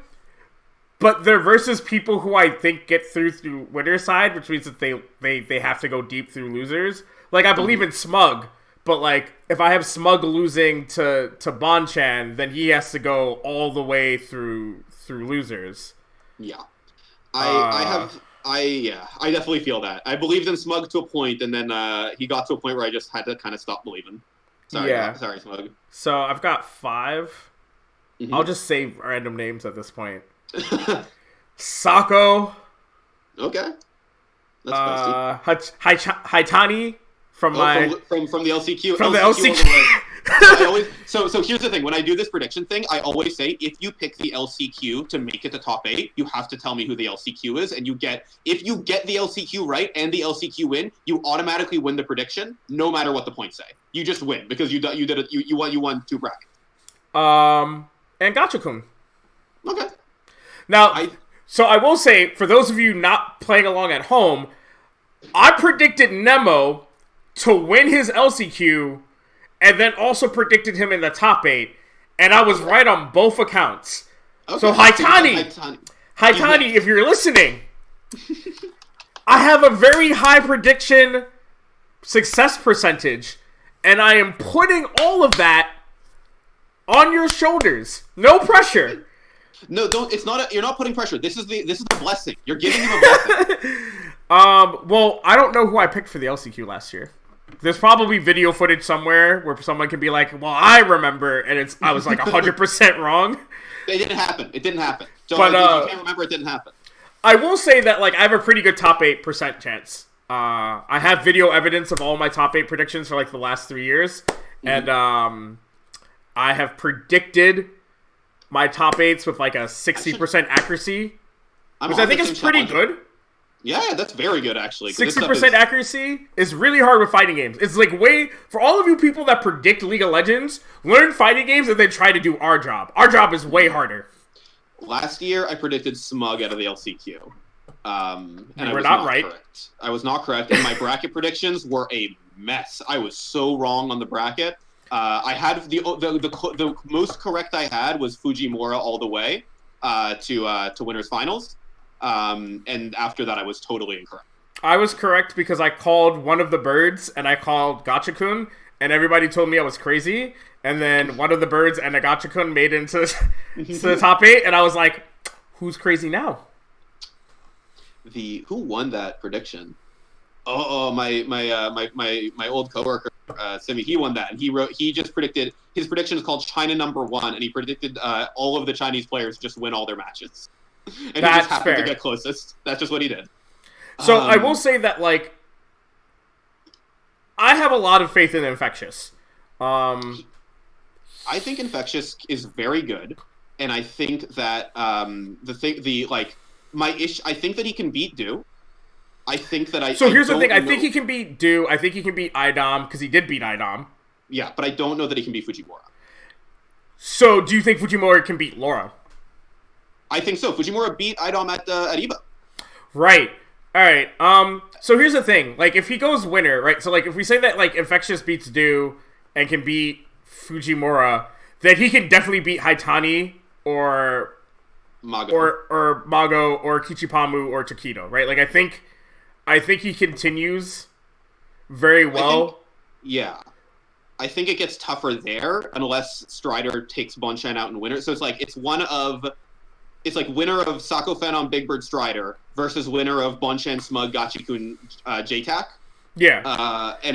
but they're versus people who I think get through winner's side, which means that they have to go deep through losers. Like I believe in Smug, but like if I have Smug losing to Bonchan, then he has to go all the way through losers. Yeah, I definitely feel that. I believed in Smug to a point, and then he got to a point where I just had to kind of stop believing. Sorry, Smug. So I've got 5. Mm-hmm. I'll just say random names at this point. Sako. Okay. That's Haitani from from the LCQ. From the LCQ. So here's the thing. When I do this prediction thing, I always say if you pick the LCQ to make it to top 8, you have to tell me who the LCQ is, and if you get the LCQ right and the LCQ win, you automatically win the prediction, no matter what the points say. You just win because you won 2 brackets. And Gachakun. Okay. Now, so I will say, for those of you not playing along at home, I predicted Nemo to win his LCQ, and then also predicted him in the top 8, and I was right on both accounts. Okay. So Haitani, if you're listening, I have a very high prediction success percentage, and I am putting all of that on your shoulders. No pressure. No, don't. It's not. You're not putting pressure. This is the blessing. You're giving him a blessing. Well, I don't know who I picked for the LCQ last year. There's probably video footage somewhere where someone can be like, "Well, I remember," and I was like 100% wrong. It didn't happen. So but, if you can't remember, it didn't happen. I will say that like I have a pretty good top 8% chance. I have video evidence of all my top 8 predictions for like the last 3 years, and I have predicted my top 8s with like a 60% accuracy, which I think is pretty good. Yeah, that's very good, actually. 60% accuracy is really hard with fighting games. It's like for all of you people that predict League of Legends, learn fighting games and then try to do our job. Our job is way harder. Last year, I predicted Smug out of the LCQ. And I was not right. Correct. I was not correct, and my bracket predictions were a mess. I was so wrong on the bracket. I had the most correct I had was Fujimura all the way to winners finals. And after that, I was totally incorrect. I was correct because I called one of the birds and I called Gachakun, and everybody told me I was crazy. And then one of the birds and a Gachakun made it into the top 8, and I was like, "Who's crazy now?" Who won that prediction? My old coworker Simi, he won that, and he just predicted, his prediction is called China #1, and he predicted all of the Chinese players just win all their matches. And he just happened to get closest. That's just what he did. So I will say that, like, I have a lot of faith in Infectious. I think Infectious is very good, and I think that I think that he can beat Do. I think that So here's the thing. I think he can beat Do. I think he can beat IDOM, because he did beat IDOM. Yeah, but I don't know that he can beat Fujimura. So do you think Fujimura can beat Laura? I think so. Fujimura beat IDOM at EVA. Right. All right. So here's the thing. Like, if he goes winner, right? So, like, if we say that, like, Infectious beats Do and can beat Fujimura, then he can definitely beat Haitani or Mago or Mago or Kichipamu or Takedo, right? Like, I think he continues very well. I think it gets tougher there unless Strider takes Bonchan out and winner. So it's like winner of Sako Phenom Big Bird Strider versus winner of Bonchan Smug Gachikun JTAC. Yeah.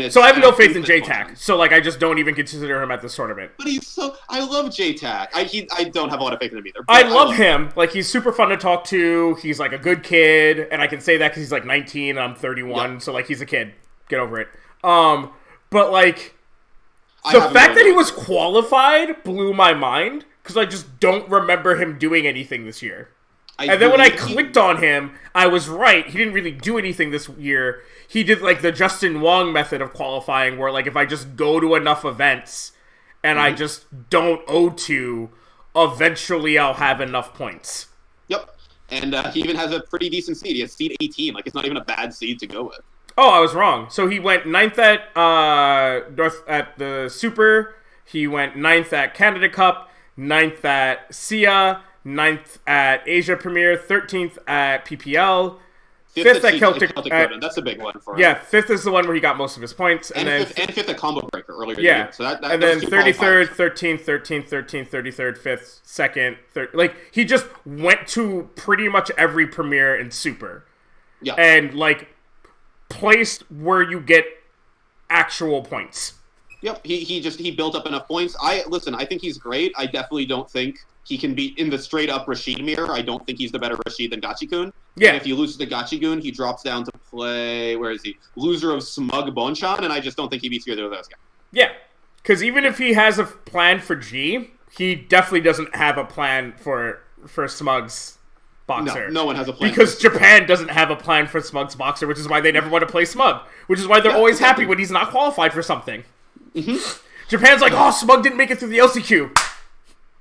So I have no faith in JTAC. So, like, I just don't even consider him at this tournament. But I love JTAC. I don't have a lot of faith in him either. I love him. Like, he's super fun to talk to. He's, like, a good kid. And I can say that because he's, like, 19 and I'm 31. Yep. So, like, he's a kid. Get over it. But, like, the fact that he was qualified blew my mind. Because I just don't remember him doing anything this year. And then when I clicked on him, I was right. He didn't really do anything this year. He did, like, the Justin Wong method of qualifying, where, like, if I just go to enough events and I just don't O2, eventually I'll have enough points. Yep. And he even has a pretty decent seed. He has seed 18. Like, it's not even a bad seed to go with. Oh, I was wrong. So he went 9th at the Super. He went 9th at Canada Cup, 9th at SIA, 9th at Asia Premier, 13th at PPL, 5th at Celtic Road. That's a big one for him. Yeah, 5th is the one where he got most of his points. And then 5th at Combo Breaker earlier. Yeah. So that and then 33rd, 13th, 13th, 13th, 33rd, 5th, 2nd, 3rd. Like, he just went to pretty much every Premier and Super. Yeah. And, like, placed where you get actual points. Yep, he built up enough points. I think he's great. I definitely don't think he can be in the straight up Rashid mirror. I don't think he's the better Rashid than Gachikun. Yeah. And if he loses to Gachikun, he drops down to play, where is he? Loser of Smug Bonchan, and I just don't think he beats either of those guys. Yeah, because even if he has a plan for G, he definitely doesn't have a plan for Smug's Boxer. No one has a plan. Because Japan doesn't have a plan for Smug's Boxer, which is why they never want to play Smug. Which is why they're always happy when he's not qualified for something. Mm-hmm. Japan's like, oh, Smug didn't make it through the LCQ.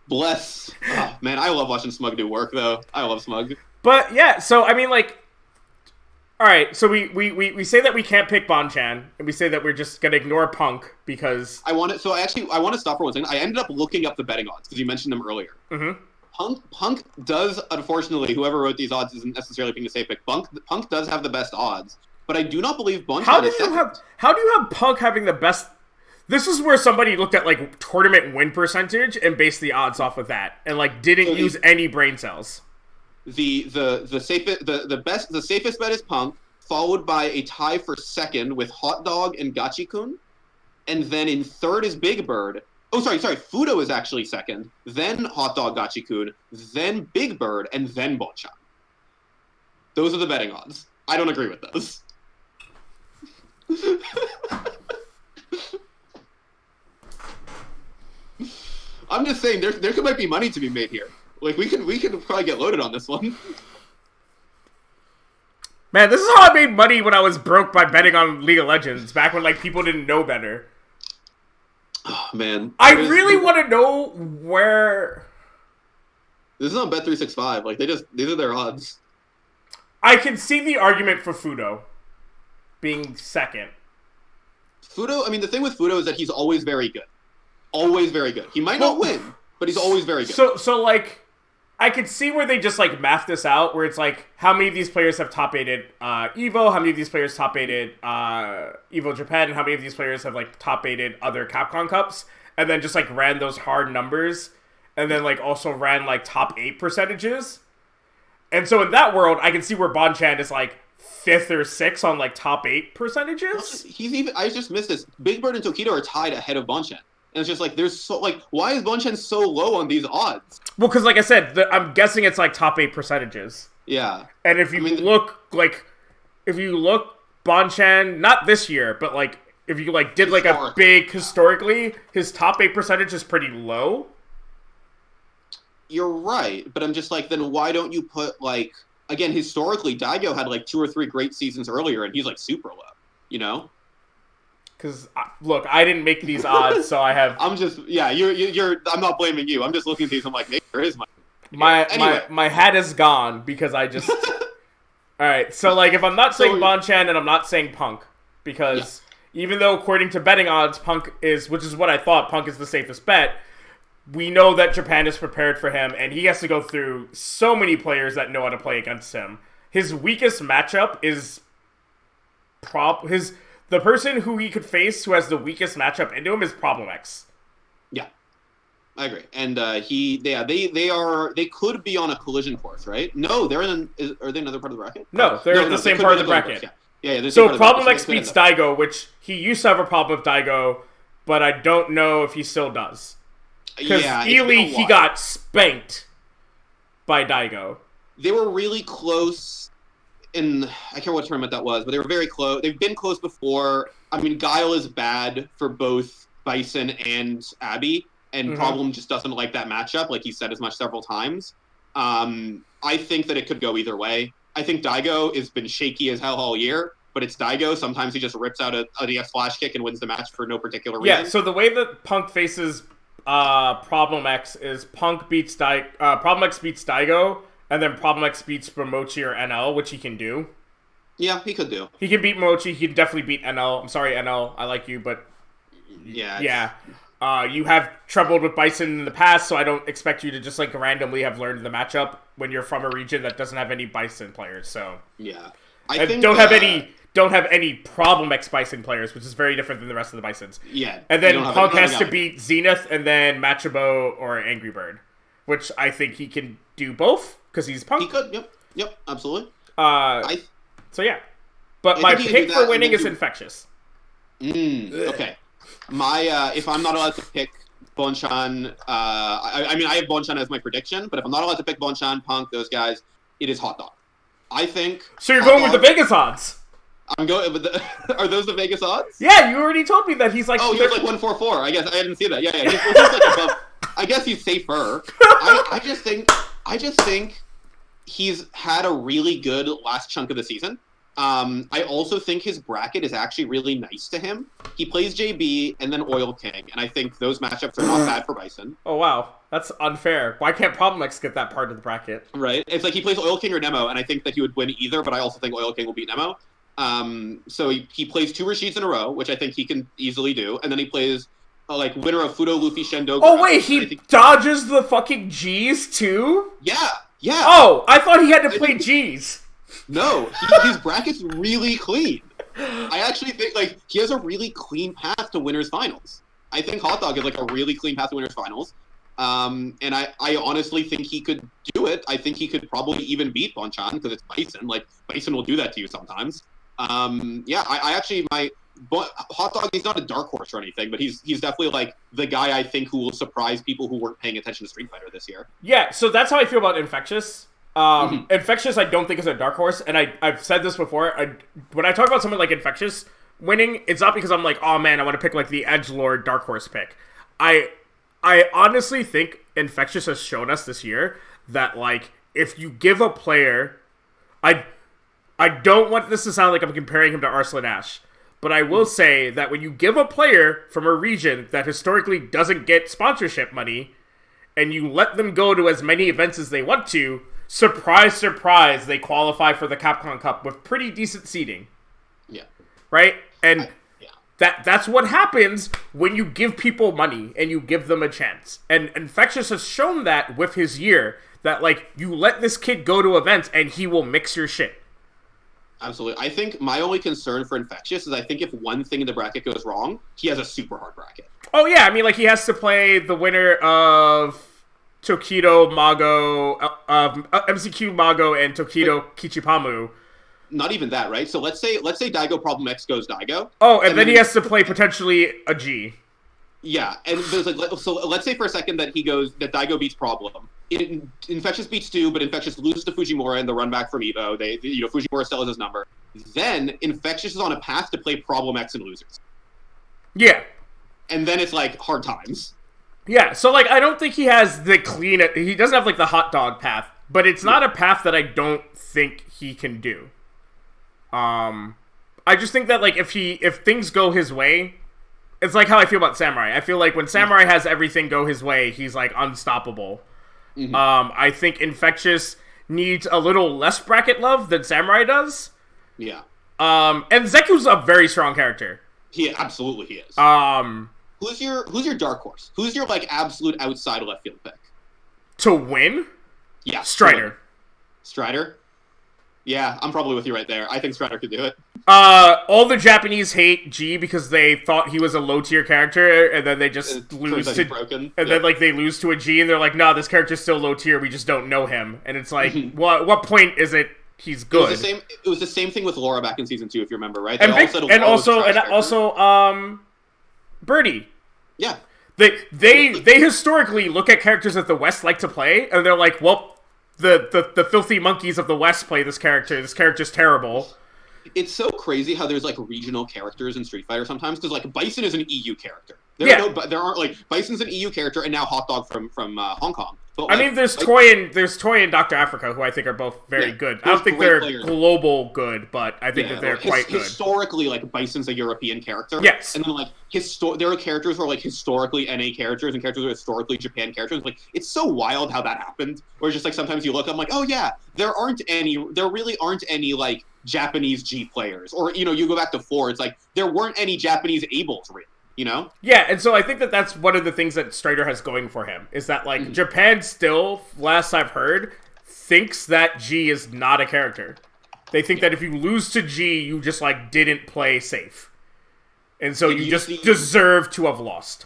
Bless. Oh, man, I love watching Smug do work, though. I love Smug. But, yeah, so, I mean, like, all right, so we say that we can't pick Bonchan, and we say that we're just going to ignore Punk because... I want to stop for one second. I ended up looking up the betting odds, because you mentioned them earlier. Mm-hmm. Punk does, unfortunately, whoever wrote these odds isn't necessarily being a safe pick. Punk does have the best odds, but I do not believe Bonchan is second. How do you have Punk having the best... This is where somebody looked at, like, tournament win percentage and based the odds off of that, and, like, didn't use any brain cells. The safest bet is Punk, followed by a tie for second with Hot Dog and Gachikun, and then in third is Big Bird. Oh, sorry. Fudo is actually second, then Hot Dog Gachikun, then Big Bird, and then Bonchan. Those are the betting odds. I don't agree with those. I'm just saying there might be money to be made here. Like we could probably get loaded on this one. Man, this is how I made money when I was broke by betting on League of Legends back when like people didn't know better. Oh man, I really want to know where. This is on Bet365. Like these are their odds. I can see the argument for Fudo being second. Fudo. I mean, the thing with Fudo is that he's always very good. Always very good. He might not win, but he's always very good. So like, I could see where they just like math this out, where it's like, how many of these players have top 8'd Evo, how many of these players top 8'd Evo Japan, and how many of these players have like top 8'd other Capcom Cups, and then just like ran those hard numbers, and then like also ran like top 8 percentages. And so in that world, I can see where Bonchan is like 5th or 6th on like top 8 percentages. I just missed this. Big Bird and Tokido are tied ahead of Bonchan. And it's just like, why is Bonchan so low on these odds? Well, because like I said, I'm guessing it's like top 8 percentages. Yeah. And if you look Bonchan, not this year, but like, if you like did like a big historically, his top 8 percentage is pretty low. You're right, but I'm just like, then why don't you put like, again, historically, Daigo had like 2 or 3 great seasons earlier, and he's like super low, you know? Because look, I didn't make these odds, so I have. I'm just you're. I'm not blaming you. I'm just looking at these. I'm like, maybe there is my hat is gone because I just. All right, so like if I'm not saying Bonchan and I'm not saying Punk, because even though according to betting odds, Punk is, which is what I thought, Punk is the safest bet. We know that Japan is prepared for him, and he has to go through so many players that know how to play against him. His weakest matchup is the person who he could face who has the weakest matchup into him is Problem X. Yeah, I agree. And they could be on a collision course, right? No, are they another part of the bracket? No, they're at the same part of the bracket. Yeah. So Problem X beats Daigo, which he used to have a problem with Daigo, but I don't know if he still does. Because Ely, he got spanked by Daigo. They were really close. I can't remember what tournament that was, but they were very close. They've been close before. I mean, Guile is bad for both Bison and Abby, and Problem just doesn't like that matchup, like he said as much several times. I think that it could go either way. I think Daigo has been shaky as hell all year, but it's Daigo. Sometimes he just rips out a DS flash kick and wins the match for no particular reason. Yeah, so the way that Punk faces Problem X is Problem X beats Daigo, And then Problem X beats Momochi or NL, which he can do. Yeah, he could do. He can beat Momochi. He can definitely beat NL. I'm sorry, NL. I like you, but... Yeah. You have troubled with Bison in the past, so I don't expect you to just, like, randomly have learned the matchup when you're from a region that doesn't have any Bison players, so... Yeah. Don't have any Problem X Bison players, which is very different than the rest of the Bisons. Yeah. And then Punk has to beat Zenith and then Machabo or Angry Bird, which I think he can do both, because he's Punk. He could, yep, absolutely. So yeah. But my pick for winning is Infectious. Okay. If I'm not allowed to pick Bonchan, I have Bonchan as my prediction, but if I'm not allowed to pick Bonchan, Punk, those guys, it is Hot Dog. I think... So you're going with the Vegas odds? I'm going with are those the Vegas odds? Yeah, you already told me that he's like... Oh, he's like 144. I guess I didn't see that. Yeah. He's like above... I guess he's safer. I just think he's had a really good last chunk of the season. I also think his bracket is actually really nice to him. He plays JB and then Oil King, and I think those matchups are not bad for Bison. Oh, wow. That's unfair. Why can't Problem X get that part of the bracket? Right. It's like he plays Oil King or Nemo, and I think that he would win either, but I also think Oil King will beat Nemo. So he plays 2 Rashids in a row, which I think he can easily do, and then he plays winner of Fudo, Luffy, Shendo. Oh, wait, he dodges the fucking G's, too? Yeah. Oh, I thought he had to play G's. No, his bracket's really clean. I actually think, he has a really clean path to winners finals. I think Hot Dog is, a really clean path to winners finals. And I honestly think he could do it. I think he could probably even beat Bonchan, because it's Bison. Bison will do that to you sometimes. Hot Dog, he's not a dark horse or anything, but he's definitely, the guy I think who will surprise people who weren't paying attention to Street Fighter this year. Yeah, so that's how I feel about Infectious. Infectious, I don't think is a dark horse, and I've said this before. When I talk about someone like Infectious winning, it's not because I'm like, oh man, I want to pick the edgelord dark horse pick. I honestly think Infectious has shown us this year that if you give a player, I don't want this to sound like I'm comparing him to Arslan Ash, but I will say that when you give a player from a region that historically doesn't get sponsorship money, and you let them go to as many events as they want to, surprise, surprise, they qualify for the Capcom Cup with pretty decent seeding. Yeah. Right? And that's what happens when you give people money and you give them a chance. And Infectious has shown that with his year, that, you let this kid go to events and he will mix your shit. Absolutely. I think my only concern for Infectious is I think if one thing in the bracket goes wrong, he has a super hard bracket. Oh, yeah. I mean, he has to play the winner of Tokido, Mago, MCQ, Mago, and Tokido, Kichipamu. Not even that, right? So let's say Daigo Problem X goes Daigo. Oh, and then he has to play potentially a G. Yeah, and there's so let's say for a second that Daigo beats Problem. Infectious beats 2, but Infectious loses to Fujimura in the run back from Evo. Fujimura still has his number. Then Infectious is on a path to play Problem X and losers. Yeah. And then it's hard times. Yeah, so I don't think he has the clean. He doesn't have the hot dog path, but it's not a path that I don't think he can do. I just think that if things go his way, it's how I feel about Samurai. I feel when Samurai has everything go his way, he's unstoppable. Mm-hmm. I think Infectious needs a little less bracket love than Samurai does. Yeah. And Zeku's a very strong character. Absolutely he is. Who's your dark horse? Who's your absolute outside left field pick? To win? Yeah. Strider. Strider? Yeah, I'm probably with you right there. I think Strider could do it. All the Japanese hate G because they thought he was a low tier character, and then they just lose to broken. And then they lose to a G, and they're like, "Nah, this character's still low tier. We just don't know him." And it's what point is it? He's good. It was the same thing with Laura back in season 2, if you remember, right? And also, Birdie. Yeah. They historically look at characters that the West like to play, and they're like, well, the filthy monkeys of the West play this character. This character's terrible. It's so crazy how there's regional characters in Street Fighter sometimes, because Bison is an EU character. There aren't like Bison's an EU character, and now Hot Dog from Hong Kong. But, I mean, there's Toy and Dr. Africa, who I think are both very good. I don't think they're global good, but I think that they're quite good. Historically, like Bison's a European character. Yes, and then like there are characters who are like historically NA characters and characters who are historically Japan characters. Like it's so wild how that happened. Where it's just like sometimes you look, I'm like, oh yeah, there really aren't any like Japanese G players, or you go back to 4, it's like there weren't any Japanese Ables really. Yeah, and so I think that that's one of the things that Strider has going for him, is that, like, Japan still, last I've heard, thinks that G is not a character. They think that if you lose to G, you just, like, didn't play safe. And so you just deserve to have lost.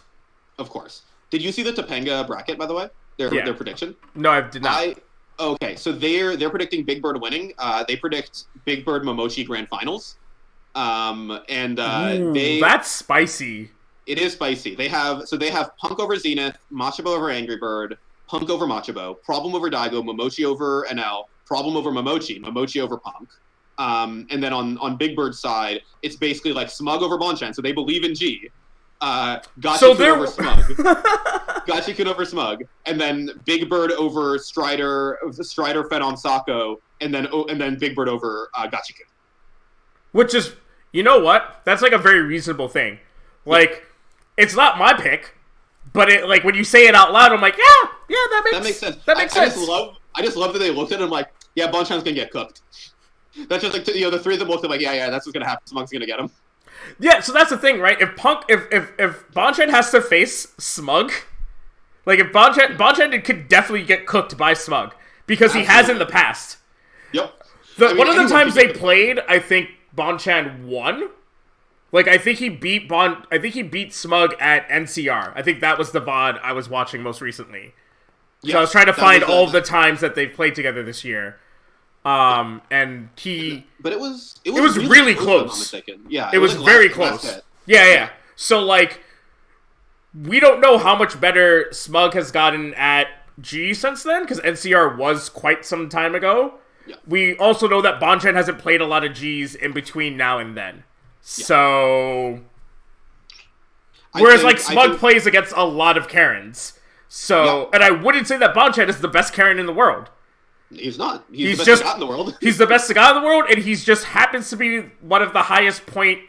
Of course. Did you see the Topanga bracket, by the way? Their prediction? No, I did not. Okay, so they're predicting Big Bird winning. They predict Big Bird Momochi Grand Finals. That's spicy. It is spicy. They have Punk over Zenith, Machabo over Angry Bird, Punk over Machabo, Problem over Daigo, Momochi over NL, Problem over Momochi over Punk. And then on Big Bird's side, it's basically like Smug over Bonchan, so they believe in G. Gotchi-kun over Smug. Gotchi-kun over Smug. And then Big Bird over Strider fed on Sako, and then Big Bird over Gotchi-kun. Which is, you know what? That's like a very reasonable thing. Like, it's not my pick, but it, like, when you say it out loud, I'm like, yeah, that makes sense. That makes sense. I just love that they looked at it and I'm like, yeah, Bonchan's gonna get cooked. That's just like, the three of them looked at like, yeah, that's what's gonna happen. Smug's gonna get him. Yeah, so that's the thing, right? If Bonchan has to face Smug, like, if Bonchan could definitely get cooked by Smug, because he has in the past. Yep. One of the times they played, I think Bonchan won. Like, I think he beat Smug at NCR. I think that was the VOD I was watching most recently. So I was trying to find all the times that they've played together this year. And he... But it was really close. Yeah, it was very close. Yeah. So, like, we don't know how much better Smug has gotten at G since then, because NCR was quite some time ago. Yeah. We also know that Bonchan hasn't played a lot of Gs in between now and then. Yeah. So, whereas Smug plays against a lot of Karens. So, and I wouldn't say that Bonchan is the best Karen in the world. He's not. He's the best Sagat in the world. He's the best Sagat in the world, and he's just happens to be one of the highest point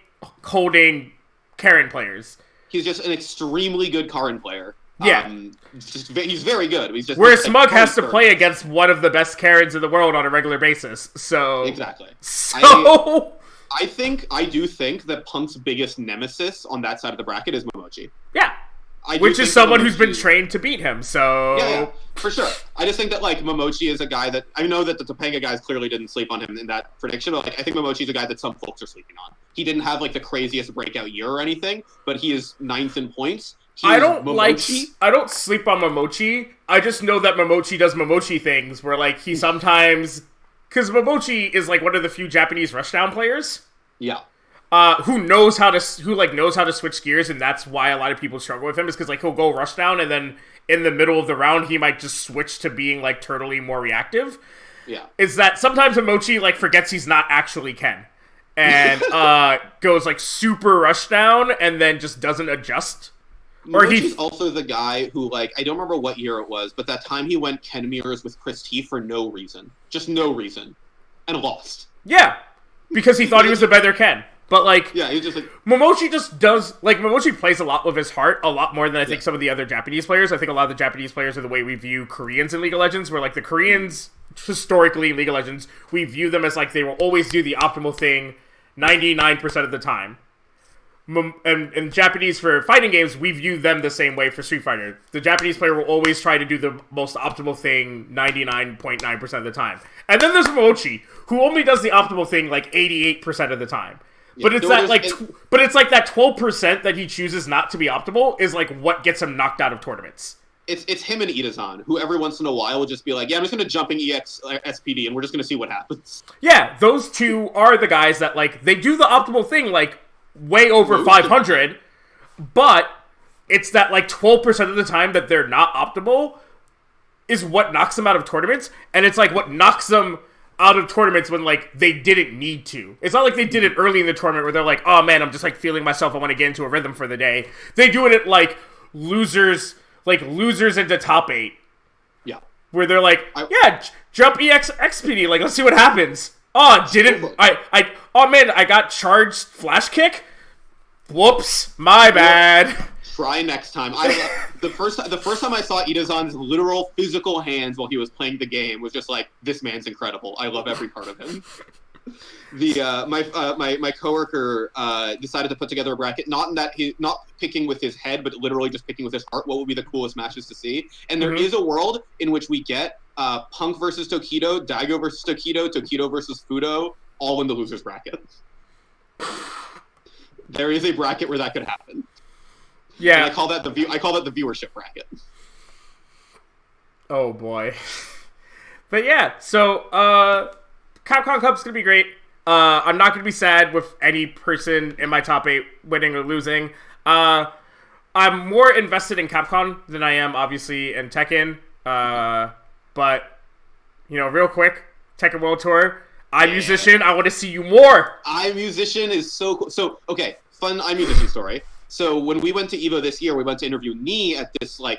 holding Karen players. He's just an extremely good Karen player. Yeah. He's very good. He's just whereas Smug has to play against one of the best Karens in the world on a regular basis. So exactly. So I do think that Punk's biggest nemesis on that side of the bracket is Momochi. Yeah. Which is someone who's been trained to beat him, so... Yeah, for sure. I just think that, like, Momochi is a guy that... I know that the Topanga guys clearly didn't sleep on him in that prediction, but, like, I think Momochi's a guy that some folks are sleeping on. He didn't have, like, the craziest breakout year or anything, but he is 9th in points. I don't sleep on Momochi. I just know that Momochi does Momochi things, where, like, he sometimes... Because Momochi is, like, one of the few Japanese rushdown players. Yeah. Who knows how to switch gears, and that's why a lot of people struggle with him, is because, like, he'll go rush down, and then in the middle of the round, he might just switch to being, like, turtly more reactive. Yeah. Is that sometimes Momochi, like, forgets he's not actually Ken, and, goes, like, super rush down, and then just doesn't adjust. Momochi's also the guy who, like, I don't remember what year it was, but that time he went Ken mirrors with Chris T for no reason. Just no reason. And lost. Yeah. Because he thought he was the better Ken. But, like, yeah, he's just like... Momochi just does... Like, Momochi plays a lot with his heart, a lot more than I think some of the other Japanese players. I think a lot of the Japanese players are the way we view Koreans in League of Legends, where, like, the Koreans, historically in League of Legends, we view them as, like, they will always do the optimal thing 99% of the time. And Japanese, for fighting games, we view them the same way for Street Fighter. The Japanese player will always try to do the most optimal thing 99.9% of the time. And then there's Momochi, who only does the optimal thing, like, 88% of the time. Yeah, but it's that 12% that he chooses not to be optimal is like what gets him knocked out of tournaments. It's him and Itazan, who every once in a while will just be like, yeah, I'm just gonna jumping EX SPD and we're just gonna see what happens. Yeah, those two are the guys that, like, they do the optimal thing like way over 500, but it's that like 12% of the time that they're not optimal is what knocks them out of tournaments, and it's like what knocks them out of tournaments when, like, they didn't need to. It's not like they did it early in the tournament where they're like, oh, man, I'm just, like, feeling myself. I want to get into a rhythm for the day. They do it at, like, losers into top 8. Yeah. Where they're like, jump EXPD. Like, let's see what happens. Oh, oh, man, I got charged flash kick? Whoops. My bad. Try next time. The first time I saw Itazan's literal physical hands while he was playing the game was just like, this man's incredible. I love every part of him. My coworker decided to put together a bracket, not picking with his head, but literally just picking with his heart. What would be the coolest matches to see? And there is a world in which we get Punk versus Tokido, Daigo versus Tokido, Tokido versus Fudo, all in the losers bracket. There is a bracket where that could happen. Yeah, and I call that the viewership bracket. Oh boy. But yeah, so Capcom Cup's gonna be great. I'm not gonna be sad with any person in my top 8 winning or losing. I'm more invested in Capcom than I am, obviously, in Tekken. But real quick, Tekken World Tour. iMusician, I want to see you more. iMusician is so cool. So okay, fun iMusician story. So when we went to Evo this year, we went to interview Nee at this they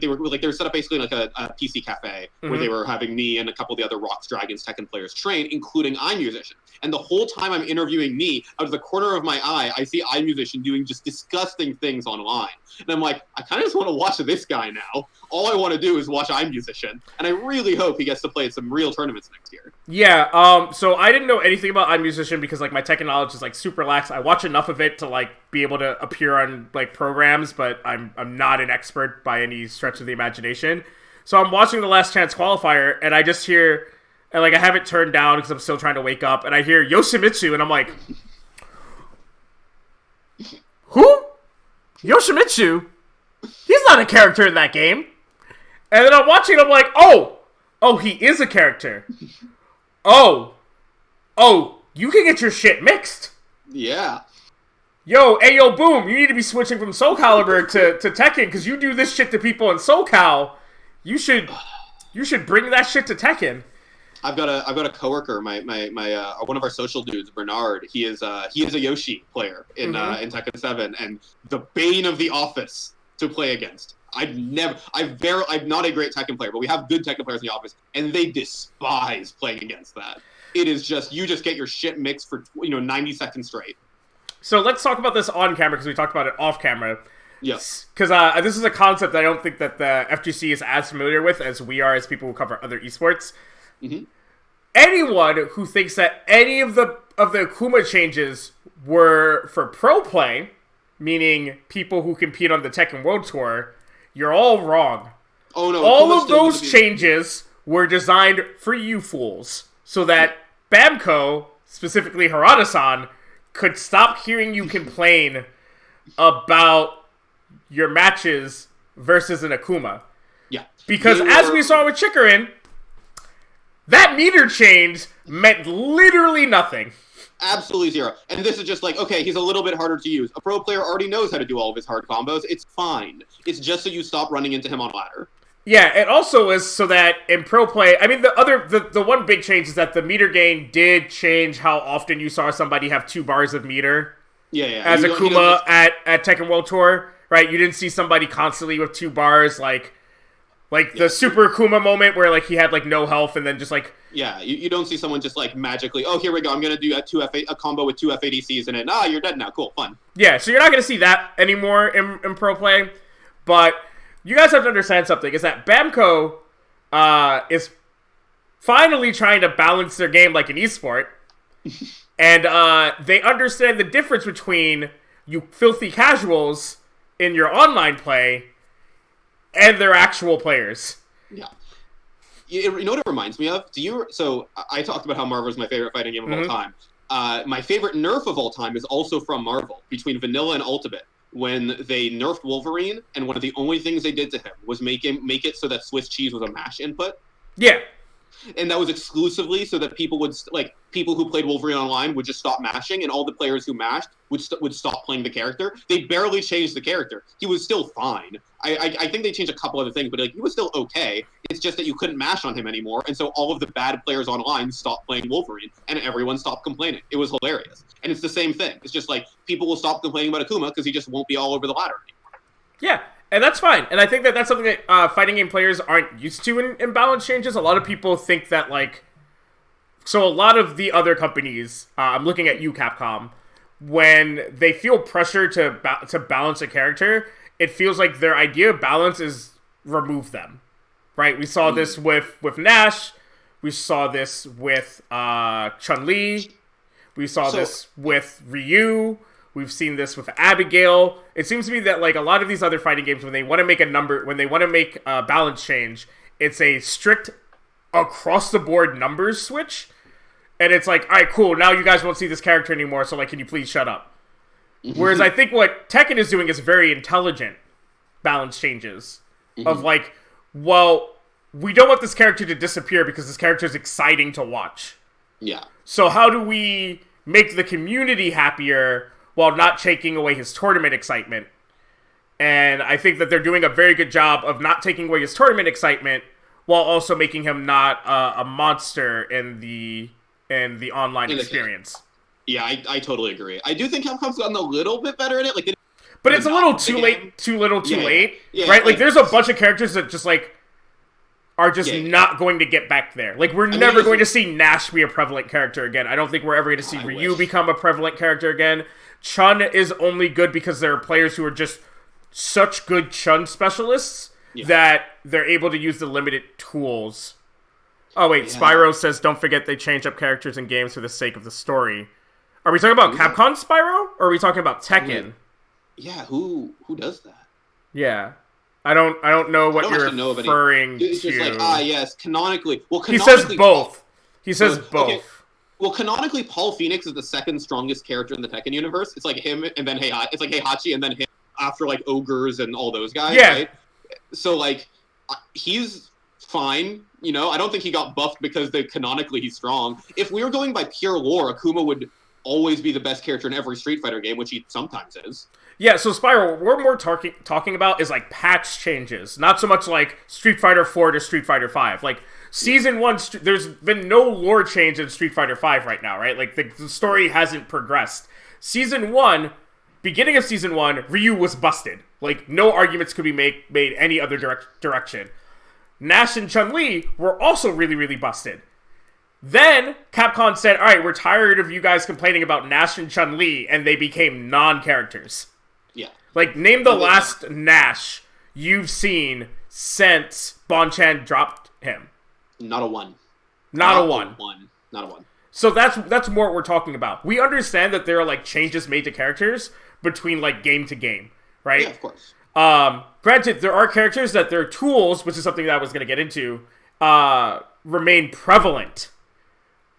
were set up basically like a PC cafe where they were having Nee and a couple of the other Rocks Dragons Tekken players train, including iMusician. And the whole time I'm interviewing Nee, out of the corner of my eye, I see iMusician doing just disgusting things online. And I'm like, I kind of just want to watch this guy now. All I want to do is watch iMusician. And I really hope he gets to play at some real tournaments next year. Yeah, so I didn't know anything about iMusician because, like, my Tekken knowledge is, like, super lax. I watch enough of it to, like, be able to appear on, like, programs, but I'm not an expert by any stretch of the imagination. So I'm watching the Last Chance qualifier, and I just hear, and, like, I have it turned down because I'm still trying to wake up, and I hear Yoshimitsu, and I'm like, who? Yoshimitsu? He's not a character in that game. And then I'm watching, and I'm like, oh, he is a character. Oh, you can get your shit mixed. Yeah. Yo, Boom, you need to be switching from Soul Calibur to Tekken, because you do this shit to people in Soul Cal. You should bring that shit to Tekken. I've got a coworker, my one of our social dudes, Bernard. He is a Yoshi player in Tekken 7, and the bane of the office to play against. I'm not a great Tekken player, but we have good Tekken players in the office, and they despise playing against that. It is just, you just get your shit mixed for 90 seconds straight. So let's talk about this on camera, because we talked about it off camera. Yes. Because this is a concept that I don't think that the FGC is as familiar with as we are as people who cover other esports. Mm-hmm. Anyone who thinks that any of the Akuma changes were for pro play, meaning people who compete on the Tekken World Tour, you're all wrong. Oh no! All of those changes were designed for you fools, so that Bamco, specifically Harada-san, could stop hearing you complain about your matches versus an Akuma. Yeah. Because as we saw with Chikarin, that meter change meant literally nothing. Absolutely zero. And this is just like, okay, he's a little bit harder to use. A pro player already knows how to do all of his hard combos. It's fine. It's just so you stop running into him on ladder. Yeah, it also is so that in pro play, I mean, the one big change is that the meter gain did change how often you saw somebody have 2 bars of meter. Yeah. As Akuma at Tekken World Tour, right? You didn't see somebody constantly with 2 bars, like the Super Akuma moment where like he had like no health and then just like... Yeah, you don't see someone just like magically, oh, here we go, I'm going to do a combo with 2 F80Cs in it. You're dead now. Cool, fun. Yeah, so you're not going to see that anymore in pro play. But you guys have to understand something, is that Bamco is finally trying to balance their game like an esport. And they understand the difference between you filthy casuals in your online play and their actual players. Yeah. You know what it reminds me of? So I talked about how Marvel is my favorite fighting game of all time. My favorite nerf of all time is also from Marvel, between Vanilla and Ultimate, when they nerfed Wolverine, and one of the only things they did to him was make it so that Swiss cheese was a mash input. Yeah. And that was exclusively so that people who played Wolverine online would just stop mashing, and all the players who mashed would stop playing the character. They barely changed the character. He was still fine. I think they changed a couple other things, but he was still okay. It's just that you couldn't mash on him anymore, and so all of the bad players online stopped playing Wolverine, and everyone stopped complaining. It was hilarious. And it's the same thing. It's just like people will stop complaining about Akuma because he just won't be all over the ladder anymore. Yeah. And that's fine. And I think that that's something that fighting game players aren't used to in balance changes. A lot of people think that, like... So a lot of the other companies, I'm looking at you, Capcom, when they feel pressure to balance a character, it feels like their idea of balance is remove them. Right? We saw this with Nash. We saw this with Chun-Li. We saw this with Ryu. We've seen this with Abigail. It seems to me that, like, a lot of these other fighting games, when they want to make a balance change, it's a strict across-the-board numbers switch. And it's like, all right, cool, now you guys won't see this character anymore, so, like, can you please shut up? Whereas I think what Tekken is doing is very intelligent balance changes. Of, like, well, we don't want this character to disappear because this character is exciting to watch. Yeah. So how do we make the community happier while not taking away his tournament excitement? And I think that they're doing a very good job of not taking away his tournament excitement while also making him not a monster in the online experience. Yeah, I totally agree. I do think Capcom's gotten a little bit better at it. But it's a little too late, too little, too late, yeah, right? Like, there's a bunch of characters that just, like, are just not going to get back there. Like, we're never going to see Nash be a prevalent character again. I don't think we're ever going to see Ryu become a prevalent character again. Chun is only good because there are players who are just such good Chun specialists that they're able to use the limited tools. Oh, wait, Spyro says, don't forget they change up characters in games for the sake of the story. Are we talking about Capcom Spyro? Or are we talking about Tekken? Yeah, who does that? Yeah. I don't know what you're referring to. It's just like, yes, canonically. Well, he says both. He says both. Okay. Well, canonically, Paul Phoenix is the second strongest character in the Tekken universe. It's like him and then it's like Heihachi and then him after, like, ogres and all those guys. Yeah. Right? So, like, he's fine. You know, I don't think he got buffed because canonically he's strong. If we were going by pure lore, Akuma would always be the best character in every Street Fighter game, which he sometimes is. Yeah, so Spyro, what we're more talking about is, like, patch changes. Not so much like Street Fighter 4 to Street Fighter 5. Like, Season 1, there's been no lore change in Street Fighter 5 right now, right? Like, the story hasn't progressed. Season 1, beginning of Season 1, Ryu was busted. Like, no arguments could be made any other direction. Nash and Chun-Li were also really, really busted. Then, Capcom said, alright, we're tired of you guys complaining about Nash and Chun-Li, and they became non-characters. Yeah. Like, name the last Nash you've seen since Bonchan dropped him. Not a one. Not a one. Not a one. So that's more what we're talking about. We understand that there are, like, changes made to characters between, like, game to game, right? Yeah, of course. Granted, there are characters that their tools, which is something that I was going to get into, remain prevalent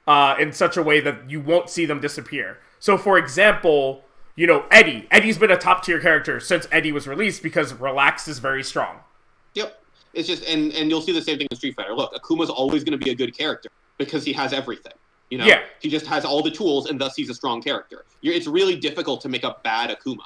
in such a way that you won't see them disappear. So, for example, you know, Eddie. Eddie's been a top-tier character since Eddie was released because Relax is very strong. Yep. It's just, and you'll see the same thing in Street Fighter. Look, Akuma's always going to be a good character because he has everything. You know? Yeah. He just has all the tools, and thus he's a strong character. It's really difficult to make a bad Akuma.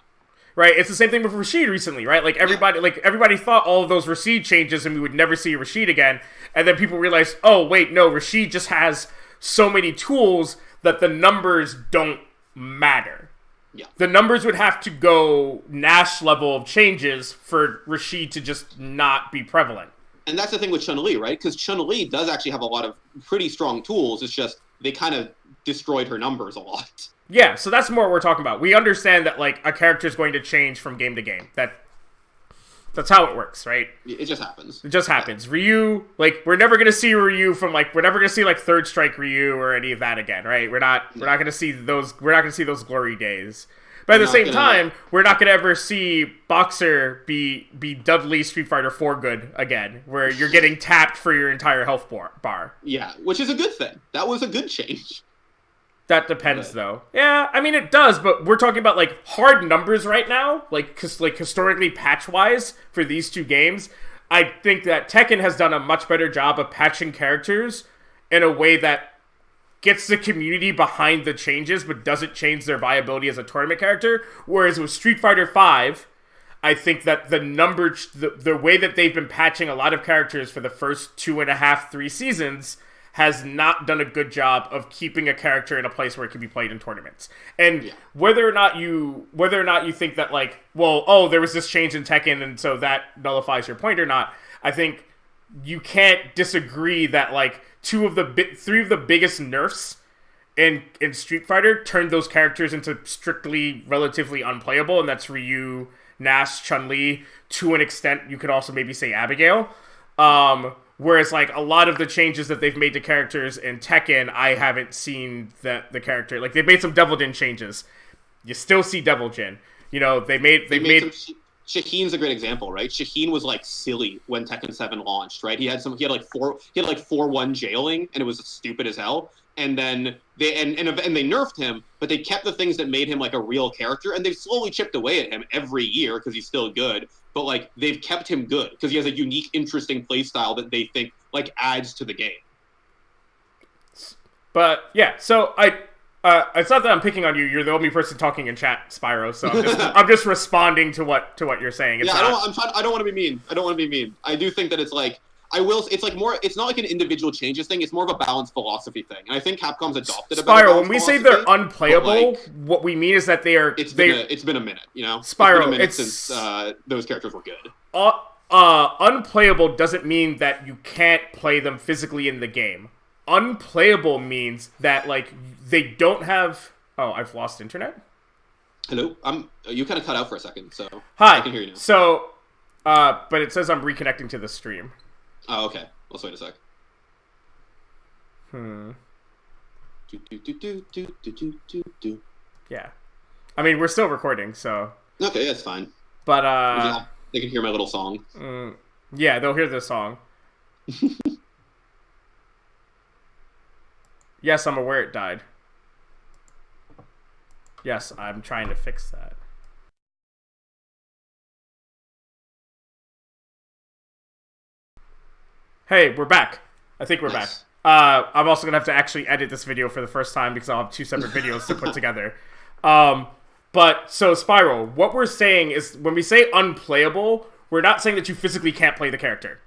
Right, it's the same thing with Rashid recently, right? Like, everybody thought all of those Rashid changes and we would never see Rashid again, and then people realized, oh, wait, no, Rashid just has so many tools that the numbers don't matter. Yeah. The numbers would have to go Nash level of changes for Rashid to just not be prevalent. And that's the thing with Chun-Li, right? Because Chun-Li does actually have a lot of pretty strong tools, it's just they kind of destroyed her numbers a lot. Yeah, so that's more what we're talking about. We understand that, like, a character is going to change from game to game. That's how it works, right? It just happens. It just happens. Yeah. Ryu, like, we're never going to see Ryu from, like, we're never going to see, like, Third Strike Ryu or any of that again, right? We're not going to see those glory days. But at the same time, we're not going to ever see Boxer be Dudley Street Fighter 4 good again, where you're getting tapped for your entire health bar. Yeah, which is a good thing. That was a good change. That depends, though. Yeah, I mean, it does, but we're talking about, like, hard numbers right now, like, historically patch-wise for these two games. I think that Tekken has done a much better job of patching characters in a way that gets the community behind the changes but doesn't change their viability as a tournament character. Whereas with Street Fighter V, I think that the way that they've been patching a lot of characters for the first 2.5, 3 seasons has not done a good job of keeping a character in a place where it can be played in tournaments. And whether or not you think that like, well, there was this change in Tekken and so that nullifies your point or not, I think you can't disagree that like 3 of the biggest nerfs in Street Fighter turned those characters into strictly relatively unplayable, and that's Ryu, Nash, Chun-Li, to an extent you could also maybe say Abigail. Whereas, like, a lot of the changes that they've made to characters in Tekken, I haven't seen the character. Like, they've made some Devil Jin changes. You still see Devil Jin. You know, they made Shaheen's a great example, right? Shaheen was, like, silly when Tekken 7 launched, right? He had 4-1 jailing, and it was stupid as hell. And then they nerfed him, but they kept the things that made him like a real character, and they've slowly chipped away at him every year because he's still good. But like they've kept him good because he has a unique, interesting play style that they think like adds to the game. But yeah, so it's not that I'm picking on you. You're the only person talking in chat, Spyro. So I'm just responding to what you're saying. I don't want to be mean. I do think that it's like. It's like more, it's not like an individual changes thing, it's more of a balanced philosophy thing. And I think Capcom's adopted a Spyro, when we say they're unplayable, like, what we mean is that it's been a minute, you know? Spyro, it's been a minute since those characters were good. Unplayable doesn't mean that you can't play them physically in the game. Unplayable means that, like, they don't have... Oh, I've lost internet? Hello? You kind of cut out for a second, so... Hi. I can hear you now. So, but it says I'm reconnecting to the stream. Oh, okay. Let's wait a sec. Yeah. I mean, we're still recording, so... Okay, that's fine. But, they can hear my little song. Yeah, they'll hear the song. Yes, I'm aware it died. Yes, I'm trying to fix that. Hey, we're back. I think we're back. I'm also going to have to actually edit this video for the first time because I'll have 2 separate videos to put together. But, so, Spyro, what we're saying is, when we say unplayable, we're not saying that you physically can't play the character.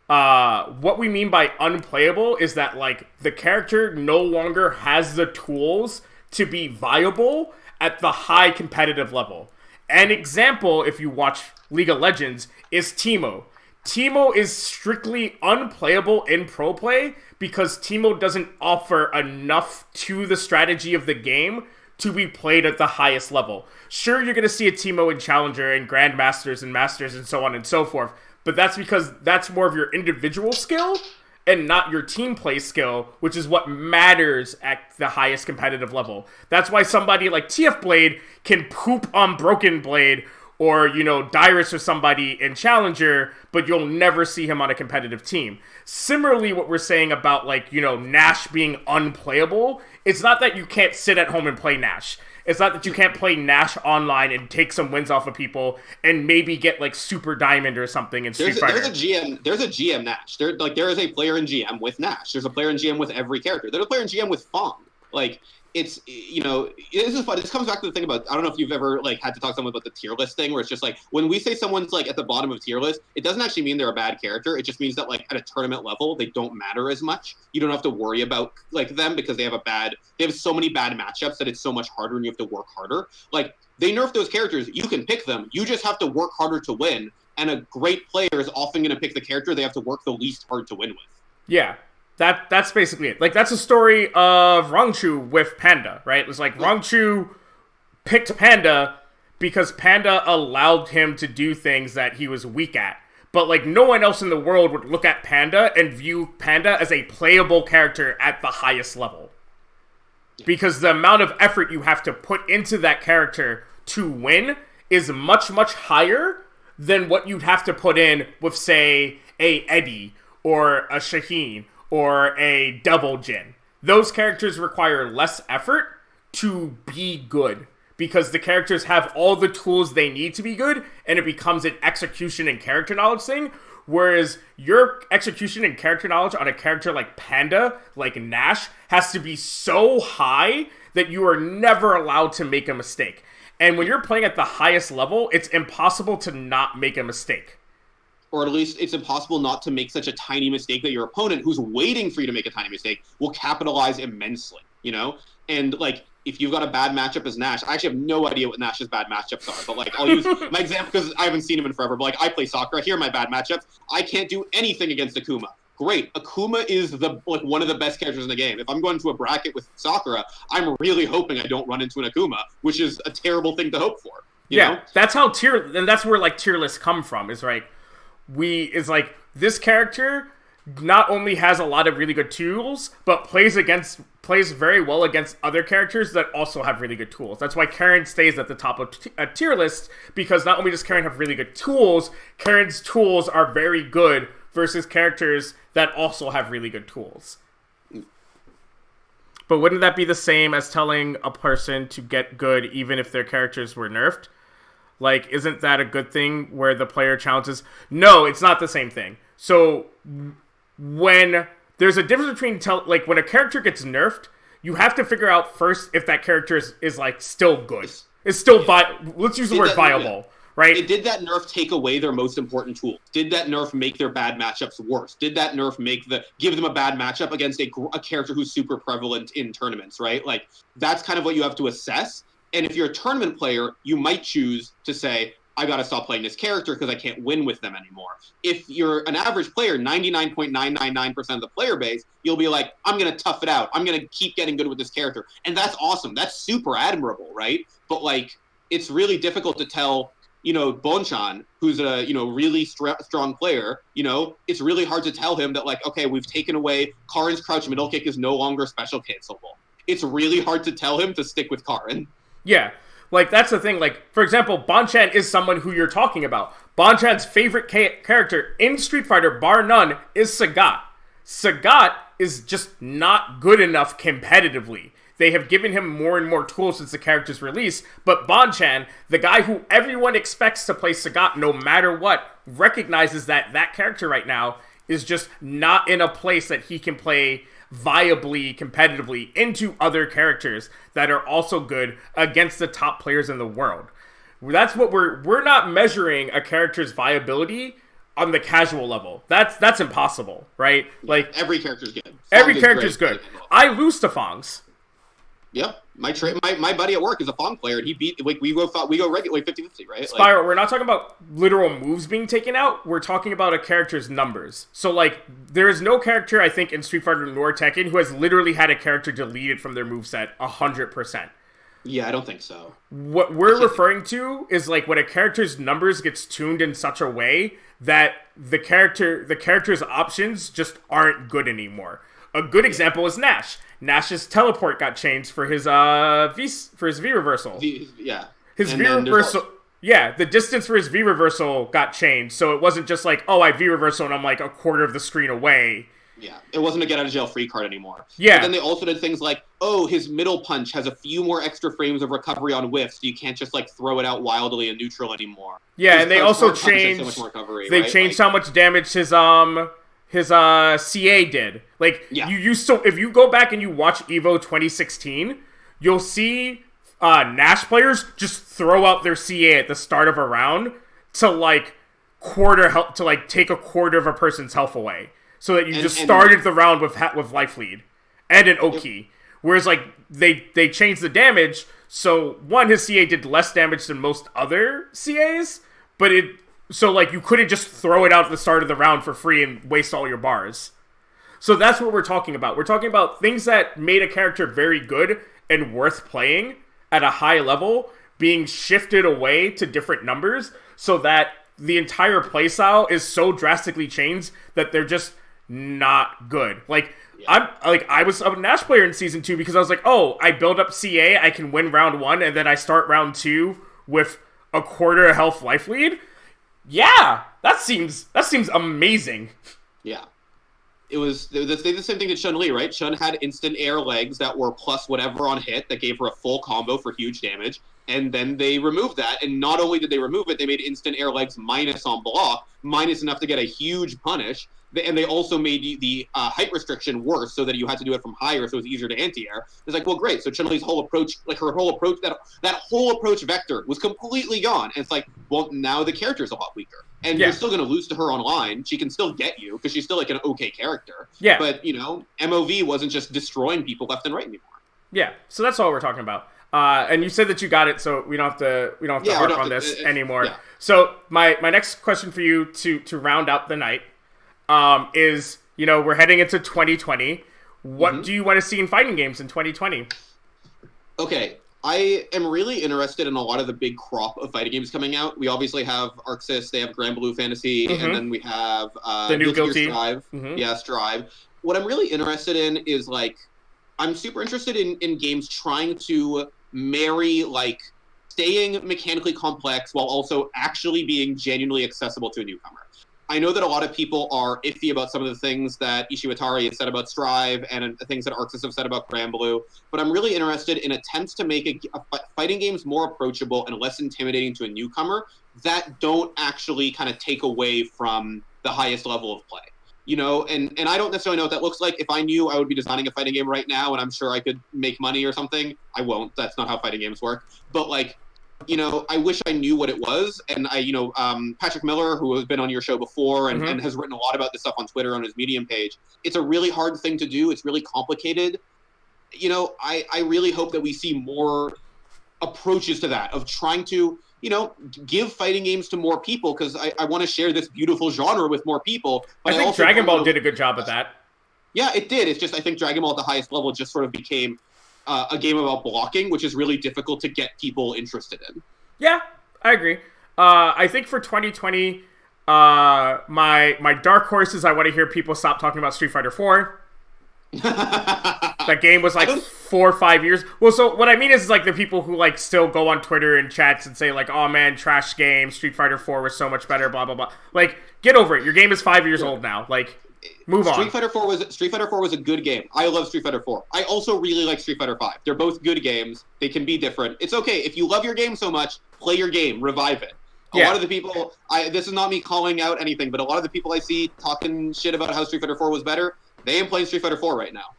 What we mean by unplayable is that, like, the character no longer has the tools to be viable at the high competitive level. An example, if you watch League of Legends, is Teemo. Teemo is strictly unplayable in pro play because Teemo doesn't offer enough to the strategy of the game to be played at the highest level. Sure, you're going to see a Teemo in Challenger and Grandmasters and Masters and so on and so forth, but that's because that's more of your individual skill and not your team play skill, which is what matters at the highest competitive level. That's why somebody like TF Blade can poop on Broken Blade or, you know, Dyrus or somebody in Challenger, but you'll never see him on a competitive team. Similarly, what we're saying about, like, you know, Nash being unplayable, it's not that you can't sit at home and play Nash. It's not that you can't play Nash online and take some wins off of people and maybe get, like, Super Diamond or something in Street Fighter. There's a GM Nash. There is a player in GM with Nash. There's a player in GM with every character. There's a player in GM with Fong. Like, it's, you know, this is fun. This comes back to the thing about, I don't know if you've ever, like, had to talk to someone about the tier list thing, where it's just like, when we say someone's, like, at the bottom of tier list, it doesn't actually mean they're a bad character. It just means that, like, at a tournament level, they don't matter as much. You don't have to worry about, like, them because they have so many bad matchups that it's so much harder and you have to work harder. Like, they nerf those characters. You can pick them. You just have to work harder to win. And a great player is often going to pick the character they have to work the least hard to win with. Yeah. That's basically it. Like, that's a story of Rangchu with Panda, right? It was like Rangchu picked Panda because Panda allowed him to do things that he was weak at. But, like, no one else in the world would look at Panda and view Panda as a playable character at the highest level. Because the amount of effort you have to put into that character to win is much, much higher than what you'd have to put in with, say, a Eddie or a Shaheen or a Devil Jin. Those characters require less effort to be good because the characters have all the tools they need to be good, and it becomes an execution and character knowledge thing. Whereas your execution and character knowledge on a character like Panda, like Nash, has to be so high that you are never allowed to make a mistake. And when you're playing at the highest level, it's impossible to not make a mistake. Or at least it's impossible not to make such a tiny mistake that your opponent, who's waiting for you to make a tiny mistake, will capitalize immensely, you know? And, like, if you've got a bad matchup as Nash, I actually have no idea what Nash's bad matchups are, but, like, I'll use my example because I haven't seen him in forever, but, like, I play soccer. Here are my bad matchups. I can't do anything against Akuma. Great. Akuma is one of the best characters in the game. If I'm going to a bracket with Sakura, I'm really hoping I don't run into an Akuma, which is a terrible thing to hope for. You know? That's how and that's where like tier lists come from. Is like this character not only has a lot of really good tools, but plays very well against other characters that also have really good tools. That's why Karen stays at the top of a tier list, because not only does Karen have really good tools, Karen's tools are very good versus characters that also have really good tools. But wouldn't that be the same as telling a person to get good even if their characters were nerfed? Like, isn't that a good thing where the player challenges? No, it's not the same thing. So when there's a difference between when a character gets nerfed, you have to figure out first if that character is like still good. It's still let's use the word viable. Right? Did that nerf take away their most important tool? Did that nerf make their bad matchups worse? Did that nerf give them a bad matchup against a character who's super prevalent in tournaments, right? Like, that's kind of what you have to assess. And if you're a tournament player, you might choose to say, I got to stop playing this character because I can't win with them anymore. If you're an average player, 99.999% of the player base, you'll be like, I'm going to tough it out. I'm going to keep getting good with this character. And that's awesome. That's super admirable, right? But, like, it's really difficult to tell, you know, Bonchan, who's a, you know, really strong player, you know, it's really hard to tell him that, like, okay, we've taken away Karin's crouch middle kick is no longer special cancelable. It's really hard to tell him to stick with Karin. Yeah, like, that's the thing. Like, for example, Bonchan is someone who you're talking about. Bonchan's favorite character in Street Fighter, bar none, is Sagat. Sagat is just not good enough competitively. They have given him more and more tools since the character's release, but Bonchan, the guy who everyone expects to play Sagat no matter what, recognizes that that character right now is just not in a place that he can play viably, competitively into other characters that are also good against the top players in the world. That's what we're not measuring a character's viability on the casual level. That's impossible, right? Like, every character's good. Every character's good. I lose to Fongs. Yep. My buddy at work is a Fong player, and he beat, like, we go regularly 50-50, right? Spyro, like, we're not talking about literal moves being taken out. We're talking about a character's numbers. So, like, there is no character, I think, in Street Fighter nor Tekken who has literally had a character deleted from their moveset 100%. Yeah, I don't think so. What we're referring to is, like, when a character's numbers gets tuned in such a way that the character's options just aren't good anymore. A good example is Nash. Nash's teleport got changed for his V reversal. His V reversal. Yeah, the distance for his V reversal got changed, so it wasn't just like, oh, I V reversal and I'm like a quarter of the screen away. Yeah, it wasn't a get out of jail free card anymore. Yeah. But then they also did things like, oh, his middle punch has a few more extra frames of recovery on whiffs, so you can't just, like, throw it out wildly in neutral anymore. Yeah, and they also changed. So much more recovery, they changed how much damage his CA did. Like, you used to, if you go back and you watch EVO 2016, you'll see Nash players just throw out their CA at the start of a round to, like, take a quarter of a person's health away, so that you started the round with life lead and an O-key. Whereas, like, they changed the damage, so one, his CA did less damage than most other CAs, but so, like, you couldn't just throw it out at the start of the round for free and waste all your bars. So that's what we're talking about. We're talking about things that made a character very good and worth playing at a high level being shifted away to different numbers so that the entire playstyle is so drastically changed that they're just not good. Like, I was a Nash player in Season 2 because I was like, oh, I build up CA, I can win round 1, and then I start round 2 with a quarter health life lead. Yeah, that seems amazing. Yeah. they did the same thing to Chun-Li, right? Chun had instant air legs that were plus whatever on hit that gave her a full combo for huge damage. And then they removed that. And not only did they remove it, they made instant air legs minus on block, minus enough to get a huge punish. And they also made the height restriction worse so that you had to do it from higher so it was easier to anti-air. It's like, well, great. So Chun-Li's whole approach, like her whole approach, that whole approach vector was completely gone. And it's like, well, now the character's a lot weaker. And you're still going to lose to her online. She can still get you because she's still like an okay character. Yeah. But, MOV wasn't just destroying people left and right anymore. Yeah. So that's all we're talking about. And you said that you got it, so we don't have to harp on this anymore. Yeah. So my next question for you to round out the night is, we're heading into 2020. What do you want to see in fighting games in 2020? Okay, I am really interested in a lot of the big crop of fighting games coming out. We obviously have Arxis, they have Grand Blue Fantasy, and then we have the new Guilty Strive. Yeah, Strive. What I'm really interested in is, I'm super interested in games trying to marry, staying mechanically complex while also actually being genuinely accessible to a newcomer. I know that a lot of people are iffy about some of the things that Ishiwatari has said about Strive and the things that Arxis have said about Grand Blue, but I'm really interested in attempts to make fighting games more approachable and less intimidating to a newcomer that don't actually kind of take away from the highest level of play. And I don't necessarily know what that looks like. If I knew I would be designing a fighting game right now and I'm sure I could make money or something, I won't. That's not how fighting games work. But I wish I knew what it was. And Patrick Miller, who has been on your show before and has written a lot about this stuff on Twitter on his Medium page, it's a really hard thing to do. It's really complicated. I really hope that we see more approaches to that, of trying to, give fighting games to more people, because I want to share this beautiful genre with more people. But I think Dragon Ball did a good job at that. Yeah, it did. It's just, I think Dragon Ball at the highest level just sort of became a game about blocking, which is really difficult to get people interested in. Yeah, I agree. I think for 2020, my dark horse is I want to hear people stop talking about Street Fighter 4. That game was 4 or 5 years. Well, so what I mean is the people who still go on Twitter and chats and say oh man, trash game, Street Fighter 4 was so much better, blah blah blah. Get over it. Your game is 5 years old now. Move on. Street Fighter 4 was a good game. I love Street Fighter 4. I also really like Street Fighter 5. They're both good games. They can be different. It's okay if you love your game so much, play your game, revive it. A lot of the people, this is not me calling out anything, but a lot of the people I see talking shit about how Street Fighter 4 was better, they ain't playing Street Fighter 4 right now,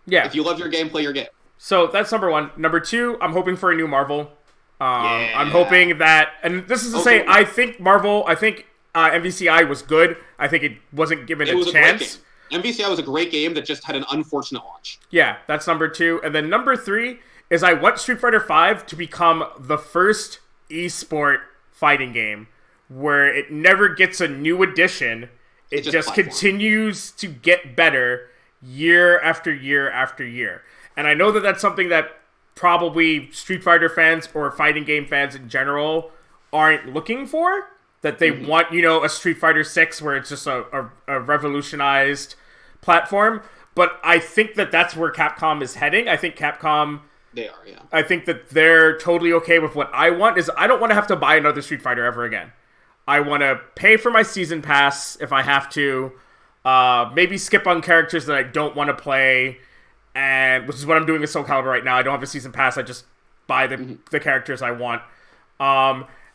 Yeah. If you love your game, play your game. So that's number one. Number two, I'm hoping for a new Marvel. I'm hoping that, and this is to say, I think MVCI was good. I think it wasn't given a chance. MVCI was a great game that just had an unfortunate launch. Yeah, that's number two. And then number three is I want Street Fighter V to become the first esport fighting game where it never gets a new edition. It just continues to get better year after year after year. And I know that that's something that probably Street Fighter fans or fighting game fans in general aren't looking for. That they want, a Street Fighter 6 where it's just a revolutionized platform. But I think that that's where Capcom is heading. I think Capcom... They are, yeah. I think that they're totally okay with what I want. Is I don't want to have to buy another Street Fighter ever again. I want to pay for my season pass if I have to. Maybe skip on characters that I don't want to play. And which is what I'm doing with Soul Calibur right now. I don't have a season pass. I just buy the characters I want.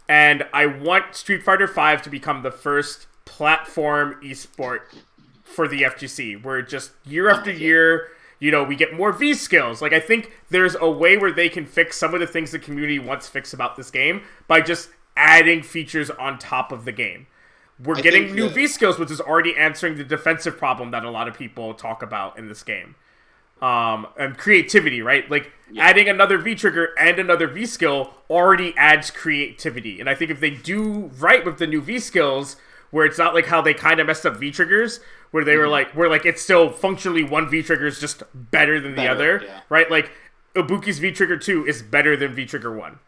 And I want Street Fighter V to become the first platform esport for the FGC, where just year after year, we get more V skills. I think there's a way where they can fix some of the things the community wants fixed about this game by just adding features on top of the game. We're getting new V skills, which is already answering the defensive problem that a lot of people talk about in this game. And creativity, right? Adding another V trigger and another V skill already adds creativity. And I think if they do right with the new V skills, where it's not how they kind of messed up V triggers, where they were where it's still functionally one V trigger is just better than the other, right? Ibuki's V trigger 2 is better than V trigger 1.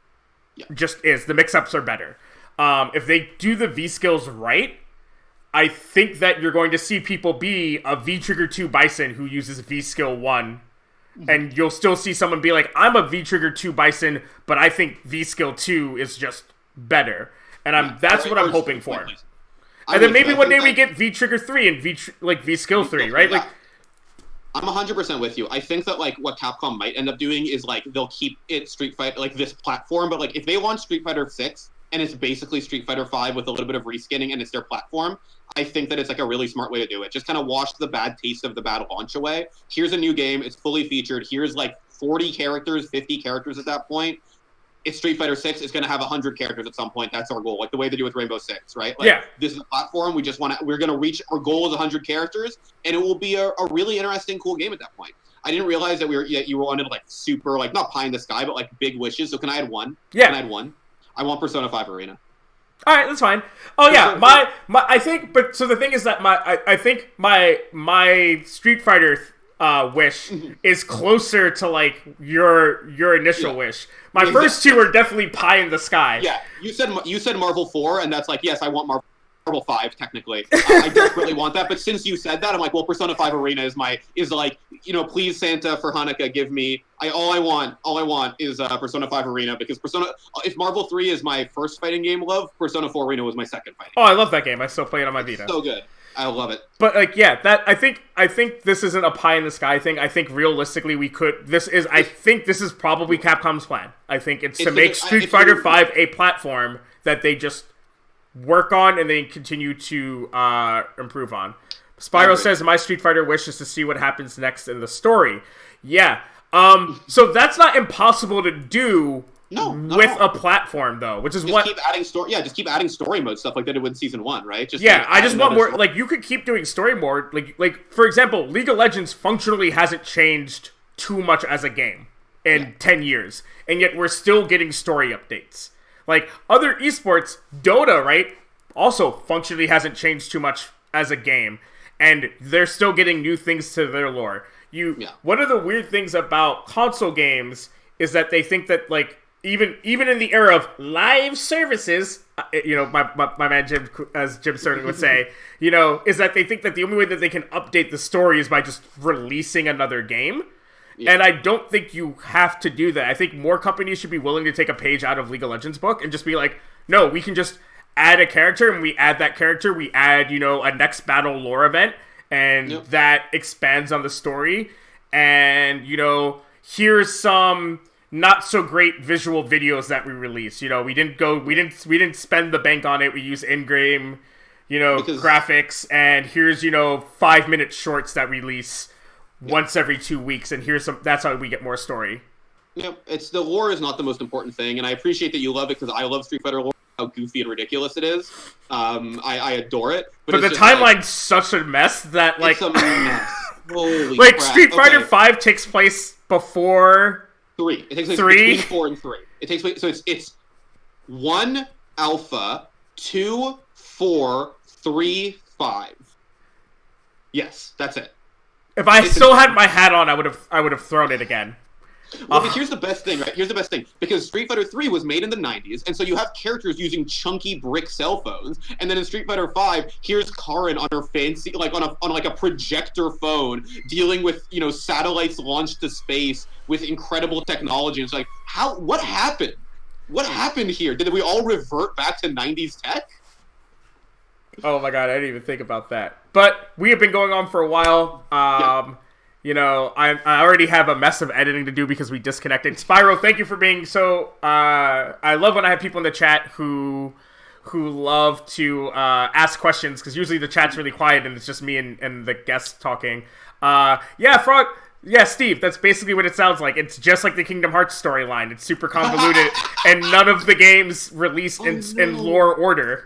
Yeah. Just is. The mix-ups are better. If they do the V skills right, I think that you're going to see people be a V-Trigger 2 Bison who uses V-Skill 1. And you'll still see someone be I'm a V-Trigger 2 Bison, but I think V-Skill 2 is just better. And that's what I'm hoping for. And then maybe one day we get V Trigger 3 and V Skill 3, right? Yeah. I'm 100% with you. I think that like what Capcom might end up doing is like they'll keep it Street Fighter like this platform, but like if they launch Street Fighter 6 and it's basically Street Fighter 5 with a little bit of reskinning and it's their platform, I think that it's like a really smart way to do it. Just kind of wash the bad taste of the bad launch away. Here's a new game. It's fully featured. Here's like 40 characters, 50 characters at that point. It's Street Fighter 6. It's going to have 100 characters at some point. That's our goal. Like the way they do with Rainbow Six, right? Like, yeah. This is a platform. We're going to reach our goal is 100 characters, and it will be a really interesting, cool game at that point. I didn't realize that you wanted like super, like not pie in the sky, but like big wishes. So can I add one? Yeah. Can I add one? I want Persona 5 Arena. All right, that's fine. Oh yeah, my I think, but so the thing is that I think my Street Fighter wish is closer to like your initial wish. My first two are definitely pie in the sky. Yeah, you said Marvel 4, and that's like, yes, I want Marvel 5 technically. I desperately want that, but since you said that, I'm like, well, Persona 5 Arena is like, you know, please Santa for Hanukkah, give me all I want is Persona 5 Arena, because if Marvel 3 is my first fighting game love, Persona 4 Arena was my second fighting. Oh, I love that game. I still play it on my Vita. So good. I love it. But like, yeah, that I think this isn't a pie in the sky thing. I think realistically I think this is probably Capcom's plan. I think it's to make Street Fighter 5 a platform that they just work on and then continue to improve on. Spyro says, my Street Fighter wish is to see what happens next in the story. Yeah. So that's not impossible to do with a platform, though, which is just keep adding story. Yeah, just keep adding story mode stuff like they did with Season 1, right? I just want more. Like, you could keep doing story mode. Like for example, League of Legends functionally hasn't changed too much as a game in 10 years, and yet we're still getting story updates. Like, other esports, Dota, right, also functionally hasn't changed too much as a game, and they're still getting new things to their lore. One of the weird things about console games is that they think that, like, even in the era of live services, you know, my man Jim, as Jim Sterling would say, you know, is that they think that the only way that they can update the story is by just releasing another game. Yeah. And I don't think you have to do that. I think more companies should be willing to take a page out of League of Legends book and just be like, no, we can just add a character, and we add that character, we add, you know, a next battle lore event, and that expands on the story. And, you know, here's some not so great visual videos that we release. You know, we didn't spend the bank on it. We use in-game, you know, graphics, and here's, you know, 5-minute shorts that release once every 2 weeks, and that's how we get more story. It's the lore is not the most important thing, and I appreciate that you love it, because I love Street Fighter lore, how goofy and ridiculous it is. I adore it. But the timeline's such a mess that, like, it's a mess. Holy like, crap. Street Fighter 5 takes place before 3. It takes place 3? between 4 and 3. It takes place, so it's 1 alpha, 2 4, 3 5. Yes, that's it. If I still had my hat on, I would have thrown it again. Well, but here's the best thing, right? Here's the best thing. Because Street Fighter 3 was made in the 90s, and so you have characters using chunky brick cell phones, and then in Street Fighter 5, here's Karin on her fancy, like on a projector phone, dealing with, you know, satellites launched to space with incredible technology. And it's like, what happened? What happened here? Did we all revert back to 90s tech? Oh my god, I didn't even think about that. But we have been going on for a while. You know, I already have a mess of editing to do because we disconnected. Spyro, thank you for being so... I love when I have people in the chat who love to ask questions, because usually the chat's really quiet and it's just me and the guests talking. Frog... Yeah, Steve, that's basically what it sounds like. It's just like the Kingdom Hearts storyline. It's super convoluted, and none of the games released in lore order.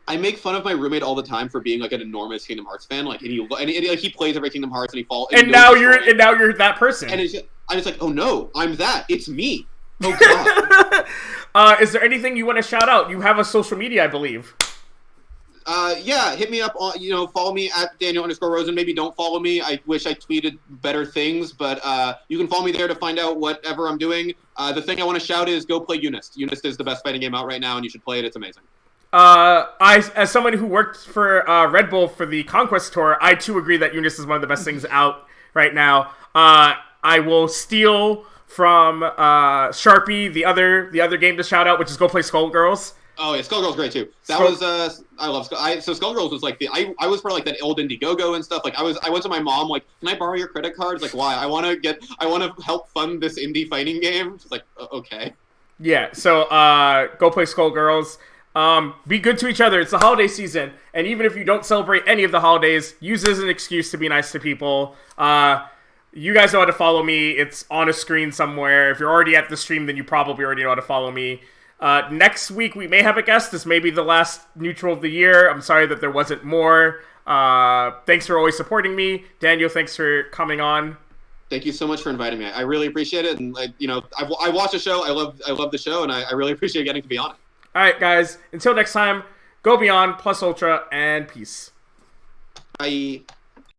I make fun of my roommate all the time for being like an enormous Kingdom Hearts fan. Like, and he plays every Kingdom Hearts, and he falls. And now you're that person. And I'm just like, oh no, I'm that. It's me. Oh god. Is there anything you want to shout out? You have a social media, I believe. Hit me up on, follow me at Daniel_Rosen. Maybe don't follow me. I wish I tweeted better things, but you can follow me there to find out whatever I'm doing. The thing I want to shout is go play Unist. Unist is the best fighting game out right now, and you should play it. It's amazing. As someone who worked for Red Bull for the Conquest Tour, I too agree that Unist is one of the best things out right now. I will steal from Sharpie the other game to shout out, which is go play Skullgirls. Oh yeah, Skullgirl's great too. That Skull- was I love so Skullgirls was like I was for like that old Indiegogo and stuff. Like I went to my mom like, can I borrow your credit cards? Like why? I want to help fund this indie fighting game. She's like, okay. Yeah, so go play Skullgirls. Be good to each other. It's the holiday season, and even if you don't celebrate any of the holidays, use it as an excuse to be nice to people. You guys know how to follow me. It's on a screen somewhere. If you're already at the stream, then you probably already know how to follow me. Next week, we may have a guest. This may be the last neutral of the year. I'm sorry that there wasn't more. Thanks for always supporting me. Daniel, thanks for coming on. Thank you so much for inviting me. I really appreciate it. And, I watch the show. I love the show, and I really appreciate getting to be on it. All right, guys. Until next time, go beyond, plus ultra, and peace. Bye.